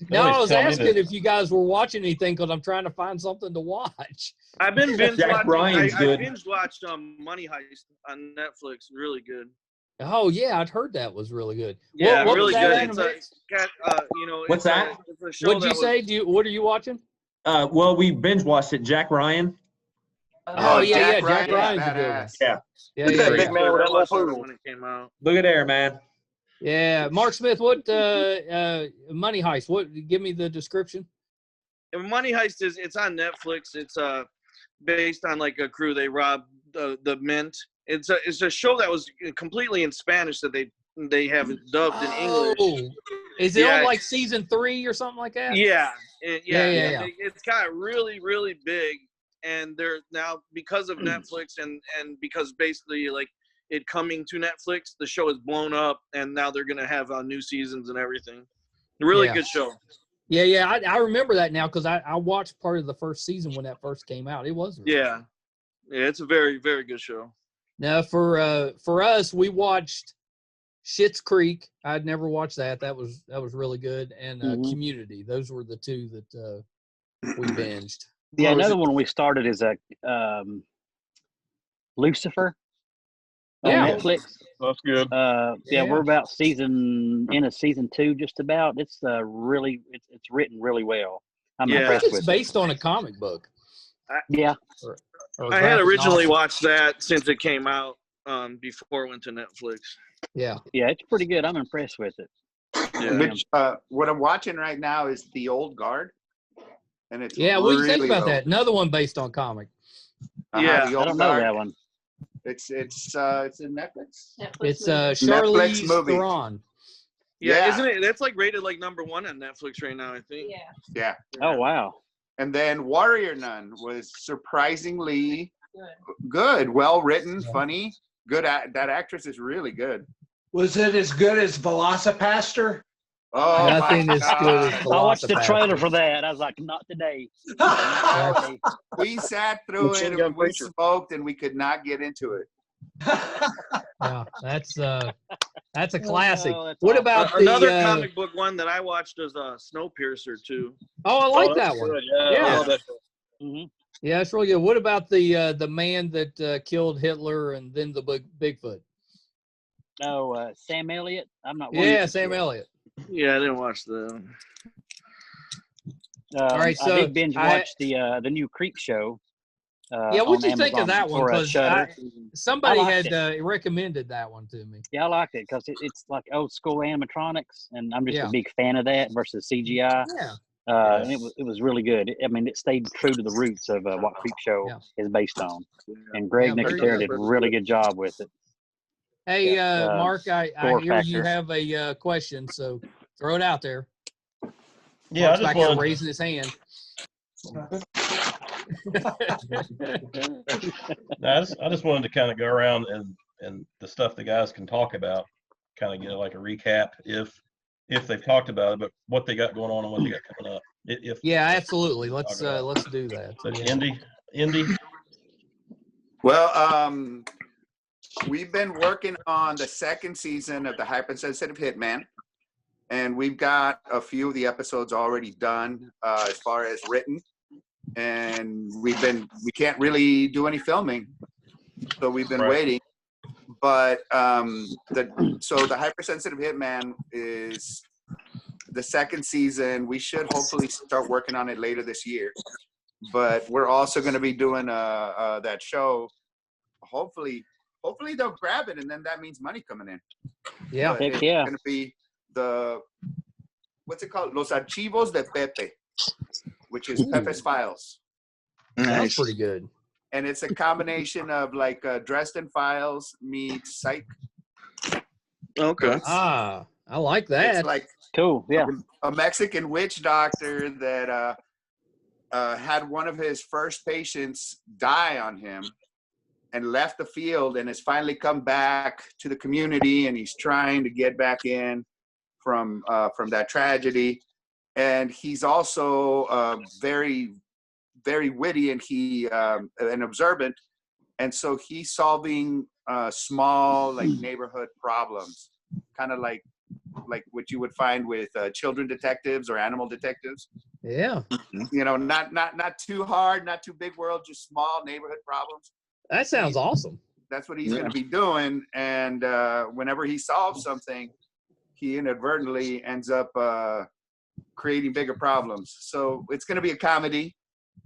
No, I was asking if you guys were watching anything because I'm trying to find something to watch. I've been binge watching. I binge watched Money Heist on Netflix. Really good. Oh yeah, I'd heard that was really good. Yeah, what really good. What's that? What'd you say? What are you watching? Well, we binge watched it. Jack Ryan. Oh yeah, Jack Ryan's a good one. Yeah. Big man with that little poodle. When it came out. Look at there, man. Yeah, Mark Smith. What Money Heist? What? Give me the description. Money Heist it's on Netflix. It's based on like a crew. They robbed the mint. It's a show that was completely in Spanish that they have it dubbed in English. Is it on like season 3 or something like that? Yeah. It's got really, really big. And they're now, because of Netflix and because basically like it coming to Netflix, the show is blown up, and now they're gonna have new seasons and everything. Really good show. Yeah. I remember that now because I watched part of the first season when that first came out. It was yeah, it's a very, very good show. Now for us, we watched Schitt's Creek. I'd never watched that. That was really good, and Community. Those were the two that we binged. Yeah, another one we started is Lucifer on Netflix. That's good. We're about season 2 just about. It's really it's written really well. I'm impressed with it. It's based on a comic book. I had originally watched that since it came out before it went to Netflix. Yeah, it's pretty good. I'm impressed with it. Which what I'm watching right now is The Old Guard. And it's what do you think about that? Another one based on comic. Yeah, The Old I don't know Guard. that one. It's in Netflix. It's Charlize movie. Theron. Yeah, isn't it? That's like rated like number 1 on Netflix right now, I think. Yeah. Oh wow. And then Warrior Nun was surprisingly good, well written, funny. Good. That actress is really good. Was it as good as Velocipaster? Oh, nothing is good as I watched the trailer for that. I was like, not today. We sat through it and we smoked and we could not get into it. Yeah, that's a classic. What awesome. about another comic book one that I watched is Snowpiercer too. Oh, I like that one. Good. Yeah. Yeah, it's really good. What about the man that killed Hitler and then the Bigfoot? Oh, Sam Elliott. I'm not. Sam Elliott. Yeah, I didn't watch that. All right, so I did binge watch the new Creep Show. What'd you think of that one? Because somebody had recommended that one to me. Yeah, I liked it because it's like old school animatronics, and I'm just a big fan of that versus CGI. Yeah. And it was really good. I mean, it stayed true to the roots of what Creep Show is based on. And Greg Nicotero did a really good job with it. Hey, Mark, I hear you have a question, so throw it out there. Yeah, Mark's back here raising his hand. I just wanted to kind of go around and the stuff the guys can talk about, kind of get like a recap if they've talked about it, but what they got going on and what they got coming up. Absolutely. Let's do that. So Indy, Well, we've been working on the second season of the Hypersensitive Hitman, and we've got a few of the episodes already done as far as written, and we can't really do any filming, so we've been waiting. But the Hypersensitive Hitman is the second season. We should hopefully start working on it later this year. But we're also going to be doing that show. Hopefully they'll grab it, and then that means money coming in. Yeah, but it's going to be what's it called? Los Archivos de Pepe, which is Pepe's Files. That's pretty good. And it's a combination of like Dresden Files meets Psych. Okay. I like that. It's like cool. Yeah. A Mexican witch doctor that had one of his first patients die on him and left the field and has finally come back to the community, and he's trying to get back in from that tragedy. And he's also very, very witty, and and observant. And so he's solving small like neighborhood problems, kind of like what you would find with children detectives or animal detectives. Yeah. You know, not too hard, not too big world, just small neighborhood problems. That sounds awesome. That's what he's going to be doing. And whenever he solves something, he inadvertently ends up creating bigger problems. So it's going to be a comedy,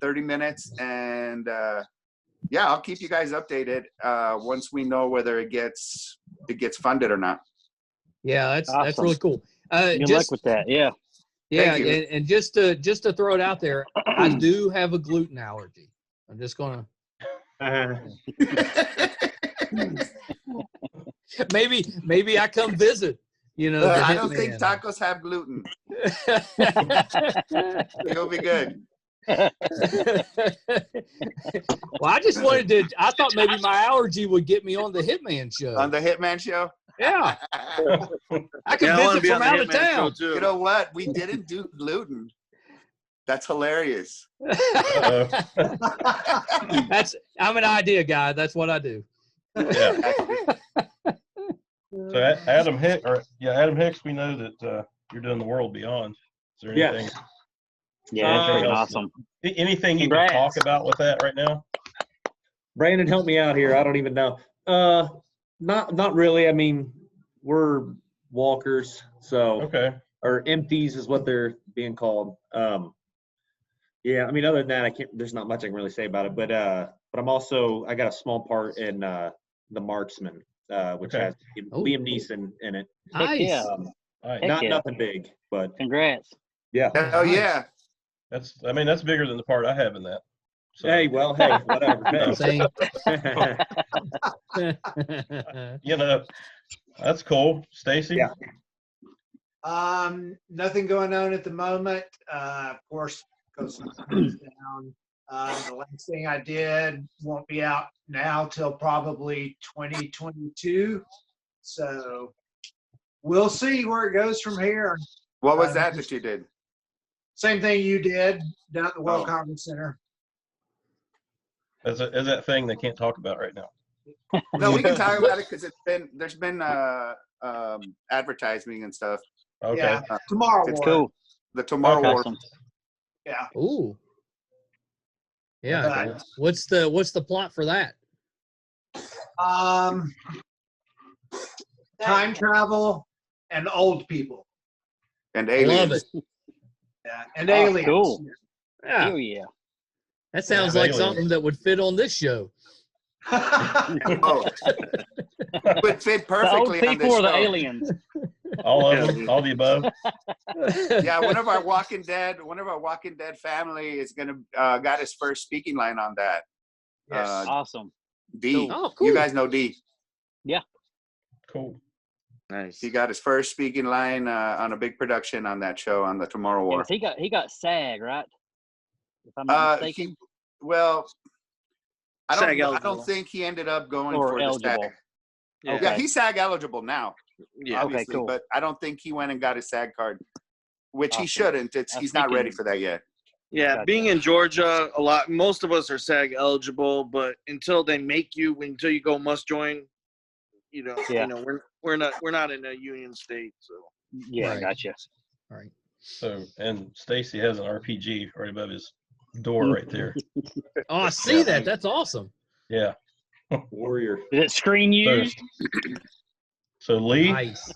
30 minutes. And yeah, I'll keep you guys updated once we know whether it gets funded or not. Yeah, that's awesome. That's really cool. Good luck with that. Yeah. Yeah, and just to throw it out there, I do have a gluten allergy. I'm just gonna. maybe I come visit. You know, I don't think tacos have gluten. You'll be good. Well, I thought maybe my allergy would get me on the Hitman show. On the Hitman show? Yeah. I can visit from out of town. You know what? We didn't do gluten. That's hilarious. I'm an idea guy. That's what I do. Yeah. So Adam Hicks, we know that you're doing The World Beyond. Is there anything? Yeah, that's pretty awesome. Anything you can talk about with that right now? Branden, help me out here. I don't even know. Not really. I mean, we're walkers, so or empties is what they're being called. Yeah, I mean, other than that, there's not much I can really say about it. But I got a small part in The Marksman, which has Liam Neeson in it. Nice. Nothing big, but congrats. Yeah. Oh yeah. That's bigger than the part I have in that. So. Hey, whatever. Same. You know, that's cool. Stacey? Yeah. Nothing going on at the moment. Of course, goes down. The last thing I did won't be out now till probably 2022. So we'll see where it goes from here. What was that you did? Same thing you did down at the World Conference Center. Is that thing they can't talk about right now? No, we can talk about it because there's been advertising and stuff. Okay. Yeah, Tomorrow War. Cool. The Tomorrow War. Awesome. Yeah. Ooh. Yeah. What's the plot for that? Time travel and old people. And aliens. Love it. Yeah. And aliens. Cool. Yeah. Hell yeah. That sounds like something that would fit on this show. Would fit perfectly the old on people this or the show. aliens? All of them, all the above. Yeah, one of our Walking Dead family is gonna got his first speaking line on that. Yes. Awesome. D. Oh, cool. You guys know D. Yeah. Cool. Nice. He got his first speaking line on a big production on that show on the Tomorrow War. Yes, he got SAG, right? If I'm not mistaken. I don't think he ended up going for eligible. the SAG. Yeah, he's SAG eligible now. Yeah. Obviously, Okay, cool. But I don't think he went and got his SAG card, which he shouldn't. He's not ready for that yet. Yeah, Gotcha. being in Georgia, most of us are SAG eligible, but until they make you, until you go must join, Yeah. we're not in a union state, so. Yeah, Right. gotcha. All right. So, and Stacey has an RPG right above his door right there. Oh, I see that. That's awesome. Yeah. Warrior. Is it screen used? So Lee, Nice.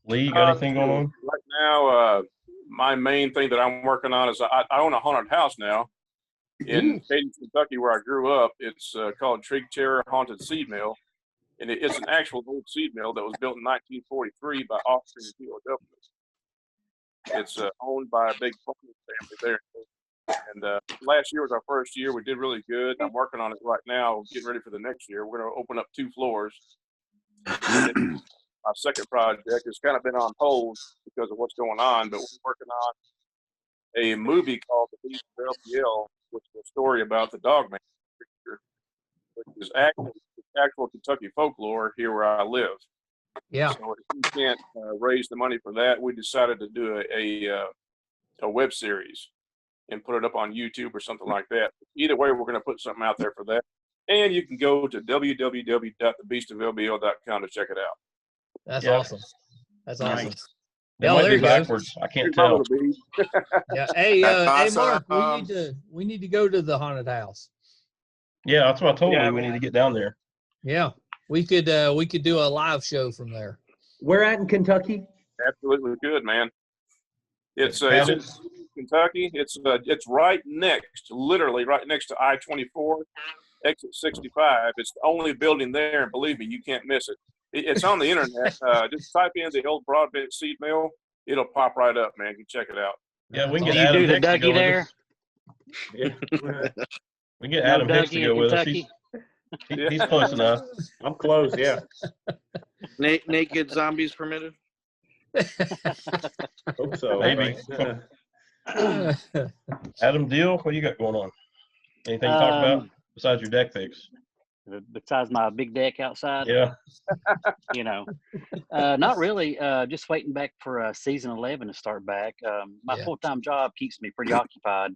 Lee, you got anything going on? Right now, my main thing that I'm working on is I own a haunted house now in Katy, Kentucky, where I grew up. It's called Trig Terror Haunted Seed Mill, and it's an actual old seed mill that was built in 1943 by Austrian POWs. It's owned by a big farming family there. And last year was our first year. We did really good. I'm working on it right now, getting ready for the next year. We're going to open up 2 floors. Our second project has kind of been on hold because of what's going on, but we're working on a movie called The Beast of LPL, which is a story about the Dogman creature, which is actual Kentucky folklore here where I live. Yeah. So if we can't raise the money for that, we decided to do a web series and put it up on YouTube or something like that. Either way, we're going to put something out there for that. And you can go to www.thebeastoflbl.com to check it out. That's awesome. That's awesome. It Yeah, might there be you go. backwards. I can't tell. Yeah. Hey, That's hey, Mark, awesome. we need to go to the haunted house. Yeah, that's what I told Lee. We need to get down there. Yeah, we could do a live show from there. Where at in Kentucky? Absolutely good, man. It's in Kentucky. It's literally right next to I-24, exit 65. It's the only building there, and believe me, you can't miss it. It's on the internet. Just type in the old Broadbent Seed Mill. It'll pop right up, man. You can check it out. Yeah, we can get Do you Adam do the Hicks to go Dougie with there? us. Yeah. We can get Adam Hicks to go with us. He's close enough. I'm close, yeah. Naked zombies permitted? Hope so. Maybe. Right? Adam, Deel, what do you got going on? Anything to talk about besides your deck picks? Besides my big deck outside? Yeah. Not really. Just waiting back for season 11 to start back. My full-time job keeps me pretty occupied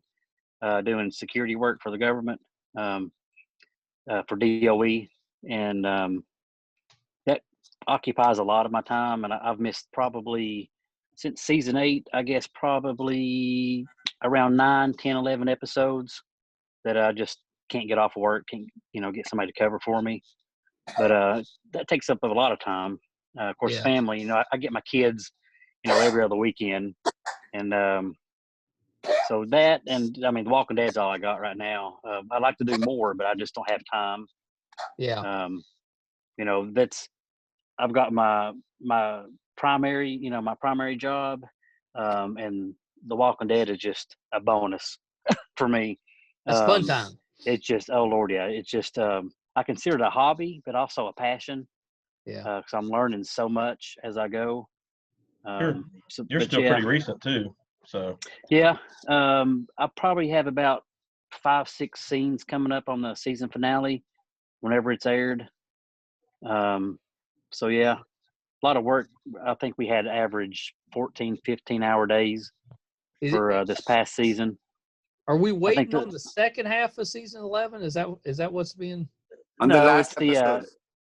doing security work for the government, for DOE. And that occupies a lot of my time. And I've missed probably, since season 8, I guess probably around 9, 10, 11 episodes that I just can't get off of work, can't, get somebody to cover for me. But that takes up a lot of time. Of course, family, I get my kids, every other weekend. And so that, and I mean, The Walking Dead's all I got right now. I'd like to do more, but I just don't have time. Yeah. I've got my primary, my primary job, and The Walking Dead is just a bonus for me. That's fun time. It's just, oh Lord, yeah. It's just, I consider it a hobby, but also a passion. Yeah. Because I'm learning so much as I go. You're still pretty recent too. So. Yeah. I probably have about 5-6 scenes coming up on the season finale whenever it's aired. So yeah, a lot of work. I think we had average 14, 15-hour days for this past season. Are we waiting on the second half of season 11? Is that what's being? On the last episode.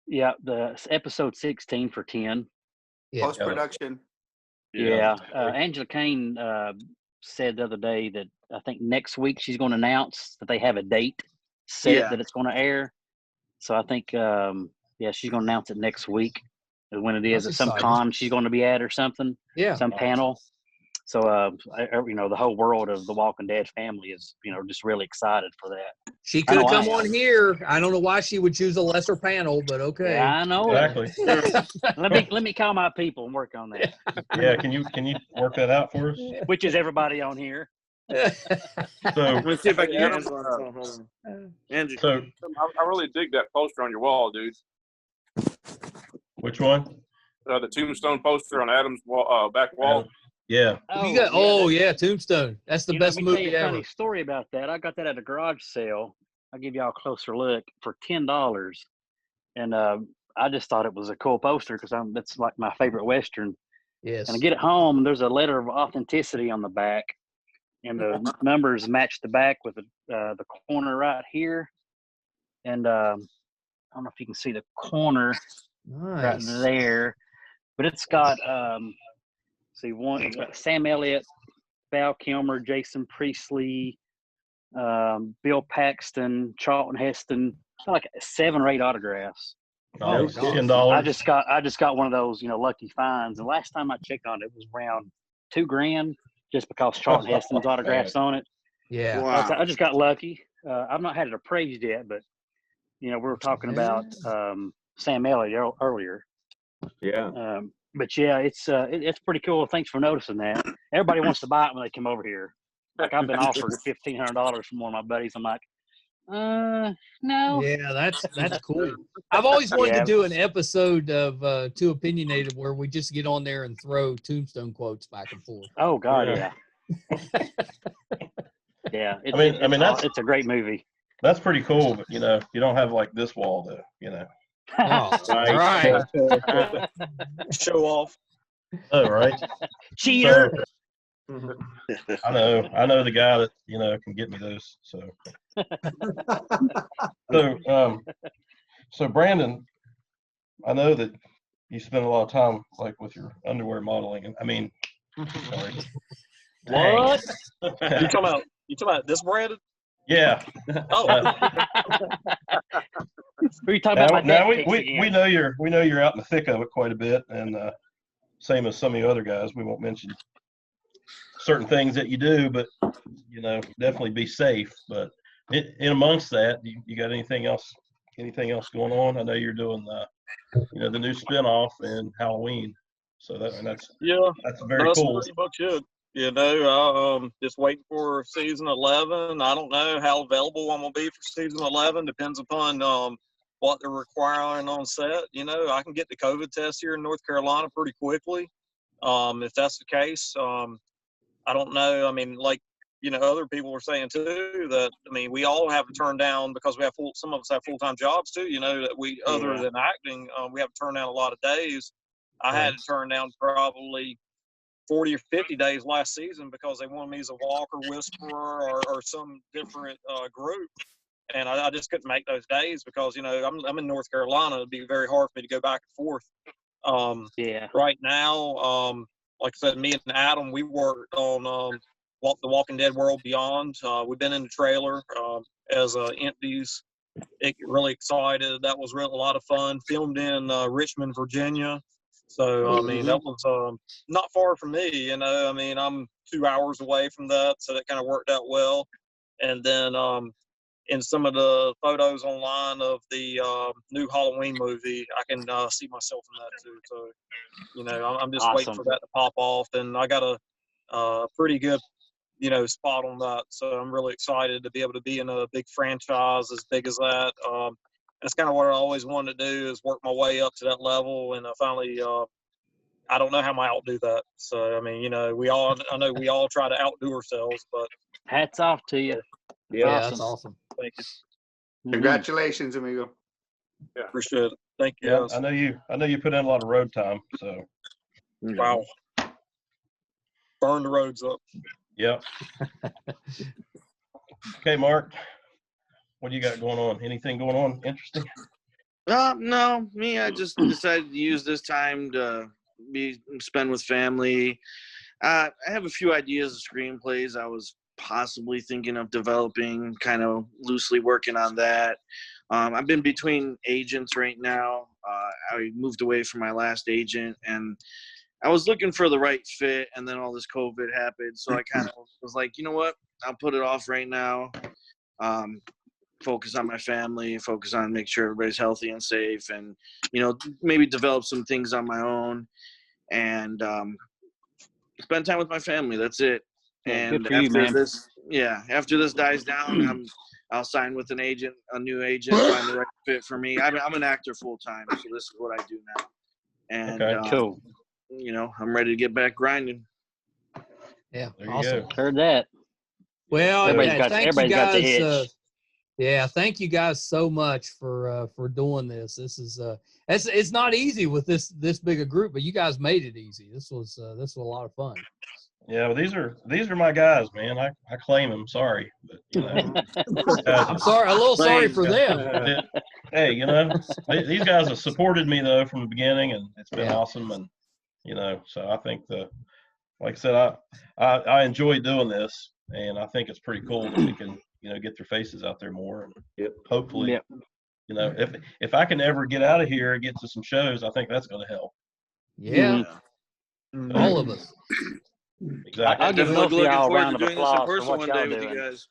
The episode 16 for 10. Yeah. Post production. Yeah. Angela Kane said the other day that I think next week she's going to announce that they have a date set that it's going to air. So I think she's going to announce it next week when it is at some con she's going to be at or something. Yeah. Some panel. So, the whole world of the Walking Dead family is, just really excited for that. She could have come on here. I don't know why she would choose a lesser panel, but okay. Yeah, I know. Exactly. let me call my people and work on that. Yeah, can you work that out for us? Which is everybody on here. So let's see if I can get Andrew. So I really dig that poster on your wall, dude. Which one? The tombstone poster on Adam's wall, back wall. Yeah. Tombstone. That's the best movie ever. Funny story about that. I got that at a garage sale. I'll give y'all a closer look for $10. And I just thought it was a cool poster because that's like my favorite Western. Yes. And I get it home, and there's a letter of authenticity on the back. and the numbers match the back with the corner right here. And I don't know if you can see the corner right there, but it's got it's got Sam Elliott, Val Kilmer, Jason Priestley, Bill Paxton, Charlton Heston, like 7 or 8 autographs. Oh, $10. I just got one of those, lucky finds. And last time I checked on it, it was around $2,000 just because Charlton Heston's autographs on it. Yeah. Wow. I just got lucky. I've not had it appraised yet, but we were talking about Sam Elliott earlier. Yeah. But yeah, it's pretty cool. Thanks for noticing that. Everybody wants to buy it when they come over here. Like I've been offered $1,500 from one of my buddies. I'm like, no. Yeah, that's cool. I've always wanted to do an episode of Too Opinionated where we just get on there and throw tombstone quotes back and forth. Oh God, yeah. Yeah, it's a great movie. That's pretty cool, but you don't have like this wall though, Oh, right. Show off. Oh, right. Cheater. So, I know the guy that can get me those. So Branden, I know that you spend a lot of time like with your underwear modeling, and I mean, sorry. What? You talking about this Branden? Yeah. Oh. Who are you talking about? Now we know you're out in the thick of it quite a bit, and same as some of the other guys. We won't mention certain things that you do, but definitely be safe. But in amongst that, you got anything else going on? I know you're doing the new spinoff in Halloween, so that's very cool. That's pretty much it. Just waiting for season 11. I don't know how available I'm gonna be for season 11. Depends upon what they're requiring on set. I can get the COVID test here in North Carolina pretty quickly. If that's the case, I don't know. I mean, like other people were saying too that we all have to turn down because we have some of us have full-time jobs too. That we other than acting, we have to turn down a lot of days. I had to turn down probably 40 or 50 days last season because they wanted me as a walker, whisperer, or some different group, and I just couldn't make those days because I'm in North Carolina. It'd be very hard for me to go back and forth. Right now, like I said, me and Adam, we worked on The Walking Dead World Beyond. We've been in the trailer as empties. Really excited. That was a lot of fun. Filmed in Richmond, Virginia. So, that was not far from me, I'm 2 hours away from that, so that kind of worked out well. And then in some of the photos online of the new Halloween movie, I can see myself in that too. So, I'm just waiting for that to pop off, and I got a pretty good, spot on that. So I'm really excited to be able to be in a big franchise as big as that. That's kind of what I always wanted to do, is work my way up to that level. And I finally, I don't know how I'm going to outdo that. So, I know we all try to outdo ourselves, but. Hats off to you. Yeah, that's awesome. Thank you. Congratulations, amigo. Yeah, appreciate it. Thank you. Yeah, guys. I know you put in a lot of road time, so. Wow. Burn the roads up. Yep. Okay, Mark. What do you got going on? Anything going on interesting? No, me. I just decided to use this time to spend with family. I have a few ideas of screenplays I was possibly thinking of developing, kind of loosely working on that. I've been between agents right now. I moved away from my last agent, and I was looking for the right fit, and then all this COVID happened. So I kind of was like, you know what? I'll put it off right now. Focus on my family, focus on make sure everybody's healthy and safe, and maybe develop some things on my own, and spend time with my family. That's it. And after this dies down, I'll sign with a new agent, find the right fit for me. I'm an actor full time, so this is what I do now. And cool. I'm ready to get back grinding. Yeah, awesome. Heard that. Well, everybody's got the itch. Thank you guys so much for doing this. This is it's not easy with this big a group, but you guys made it easy. This was a lot of fun. Yeah, well, these are my guys, man. I claim them. Sorry, but I'm sorry, a little sorry for them. Hey, these guys have supported me though from the beginning, and it's been awesome. And so I think like I said, I enjoy doing this, and I think it's pretty cool that we can get their faces out there more, and hopefully, if I can ever get out of here and get to some shows, I think that's going to help. Yeah, all of us. Exactly. I'll give both of y'all a round of applause for what y'all with doing. you guys.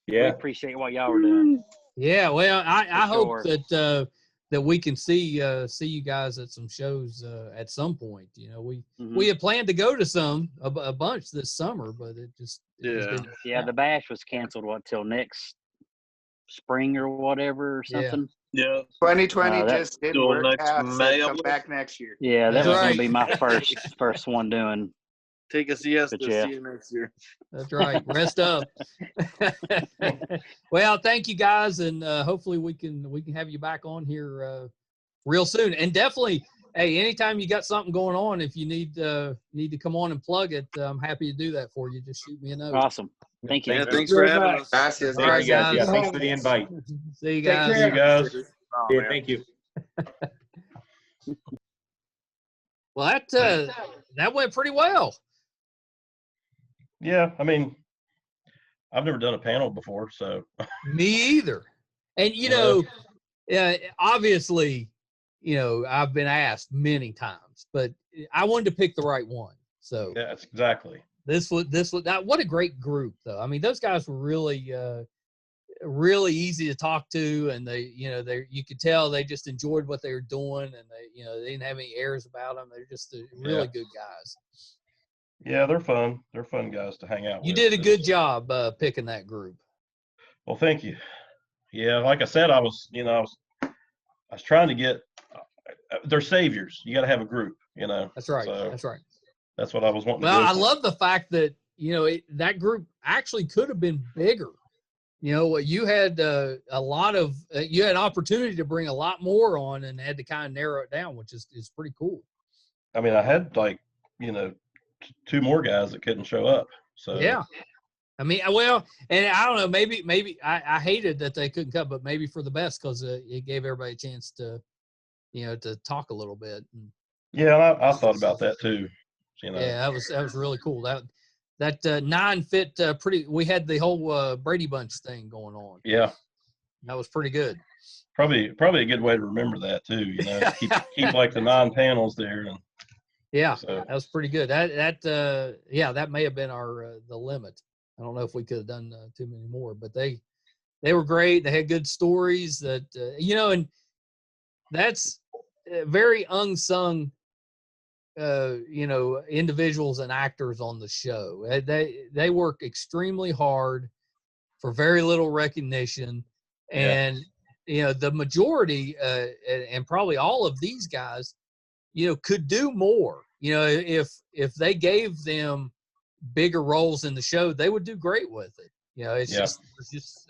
Yeah, we appreciate what y'all are doing. Yeah, well, I hope that we can see you guys at some shows at some point. We had planned to go to a bunch this summer, but it just didn't. Yeah, the bash was canceled till next spring or whatever or something. Yeah. 2020 just didn't work out. So come back next year. Yeah, that was going to be my first one doing. Take a siesta. See you next year. That's right. Rest up. Well, thank you guys, and hopefully we can have you back on here real soon. And definitely, hey, anytime you got something going on, if you need to come on and plug it, I'm happy to do that for you. Just shoot me a note. Awesome. Thank you. Yeah, thanks for having us. All right, guys. Yeah, thanks for the invite. See you guys. See you guys. Yeah, thank you. Well, that went pretty well. Yeah, I mean, I've never done a panel before, so. Me either. And obviously, I've been asked many times, but I wanted to pick the right one. So yeah, that's exactly. This was what a great group, though. I mean, those guys were really really easy to talk to, and you could tell they just enjoyed what they were doing, and they didn't have any airs about them. They're just really good guys. Yeah, they're fun. They're fun guys to hang out with. You did a good job picking that group. Well, thank you. Yeah, like I said, I was trying to get. They're saviors. You got to have a group. That's right. So that's right. That's what I was wanting. Well, to go I for. love the fact that that group actually could have been bigger. You had a lot of you had an opportunity to bring a lot more on, and had to kind of narrow it down, which is pretty cool. I mean, I had two more guys that couldn't show up. So yeah, I mean, well, and I don't know, maybe I hated that they couldn't come, but maybe for the best, because it gave everybody a chance to to talk a little bit. Yeah, I thought about that too. Yeah, that was really cool. That 9 fit pretty. We had the whole Brady Bunch thing going on. Yeah, that was pretty good. Probably a good way to remember that too. Keep like the 9 panels there. And yeah, that was pretty good. That may have been our the limit. I don't know if we could have done too many more, but they were great. They had good stories that and that's very unsung. Individuals and actors on the show. They work extremely hard for very little recognition, and the majority and probably all of these guys, could do more. If they gave them bigger roles in the show, they would do great with it.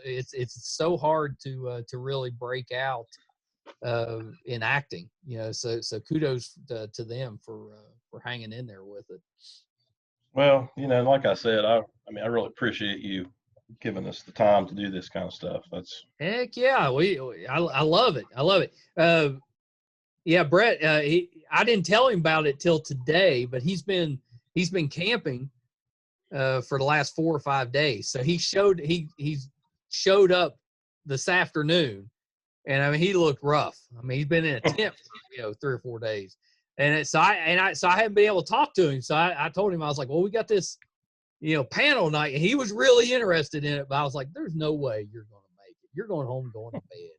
It's so hard to really break out in acting, so kudos to them for hanging in there with it. Well, like I said, I really appreciate you giving us the time to do this kind of stuff. That's heck yeah. I love it. Yeah, Brett, I didn't tell him about it till today, but he's been camping for the last 4 or 5 days. So he showed up this afternoon. And I mean, he looked rough. I mean, he's been in a tent for 3 or 4 days, and so I haven't been able to talk to him. So I told him, I was like, well, we got this, panel night, and he was really interested in it. But I was like, there's no way you're going to make it. You're going home, going to bed.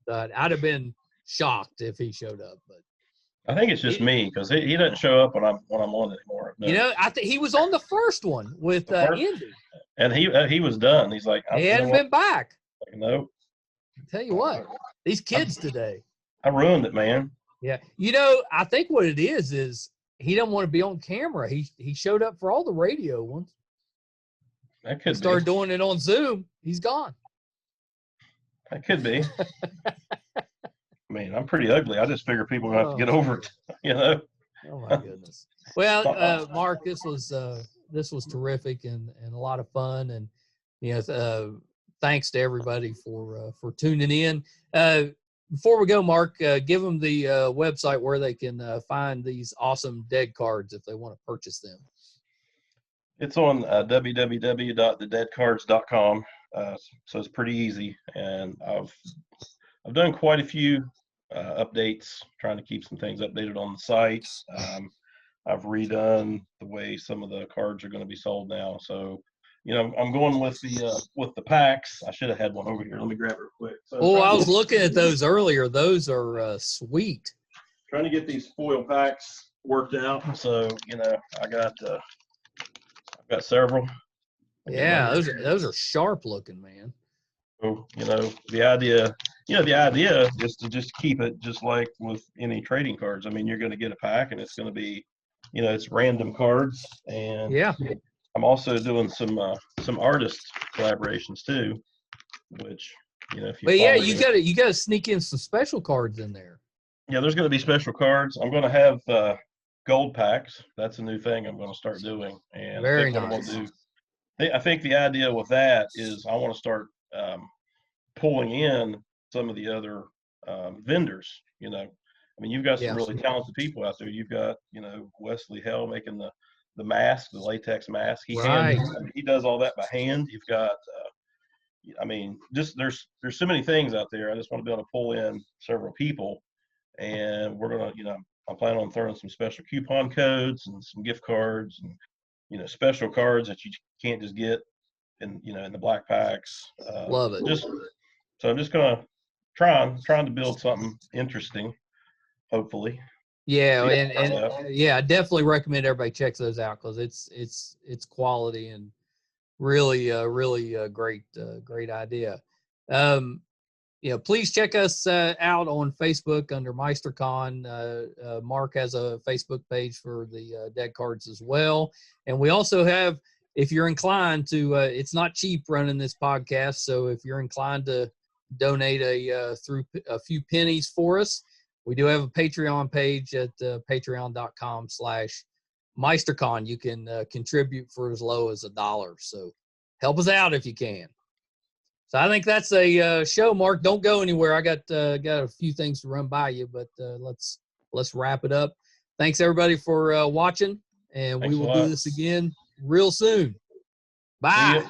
But I'd have been shocked if he showed up. But I think it's just me, because he doesn't show up when I'm on anymore. No. I think he was on the first one with Indy, and he was done. He's like, he hadn't been back. Like, nope. Tell you what, these kids today. I ruined it, man. Yeah. I think what it is he doesn't want to be on camera. He showed up for all the radio ones. That could started doing it on Zoom. He's gone. That could be. I mean, I'm pretty ugly. I just figure people have to get over it, Oh my goodness. Well, Mark, this was this was terrific and a lot of fun. And thanks to everybody for tuning in. Before we go, Mark, give them the website where they can find these awesome dead cards if they want to purchase them. It's on www.thedeadcards.com. So it's pretty easy, and I've done quite a few updates, trying to keep some things updated on the site. I've redone the way some of the cards are going to be sold now. So, I'm going with the packs. I should have had one over here. Let me grab it real quick. So I was looking at those earlier. Those are sweet. Trying to get these foil packs worked out. So, I've got several. Yeah, those are sharp looking, man. So, the idea is to just keep it just like with any trading cards. I mean, you're going to get a pack and it's going to be, it's random cards. And yeah, I'm also doing some artist collaborations too, which, if you you gotta sneak in some special cards in there. Yeah, there's going to be special cards. I'm going to have gold packs. That's a new thing I'm going to start doing. And very nice. I think the idea with that is I want to start pulling in some of the other vendors. I mean, you've got some really talented people out there. You've got, Wesley Hell making the mask, the latex mask. He does all that by hand. You've got, just there's so many things out there. I just want to be able to pull in several people, and we're gonna, I'm planning on throwing some special coupon codes and some gift cards and, special cards that you can't just get in the black packs. Love it. So I'm just gonna trying to build something interesting, hopefully. Yeah, I definitely recommend everybody checks those out because it's quality and really great idea. Please check us out on Facebook under Meisterkhan. Mark has a Facebook page for the dead cards as well, and we also have. If you're inclined to, it's not cheap running this podcast, so if you're inclined to donate through a few pennies for us, we do have a Patreon page at patreon.com/Meisterkhan. You can contribute for as low as $1. So help us out if you can. So I think that's a show, Mark. Don't go anywhere. I got a few things to run by you, but let's wrap it up. Thanks everybody for watching, and we will do this again real soon. Bye.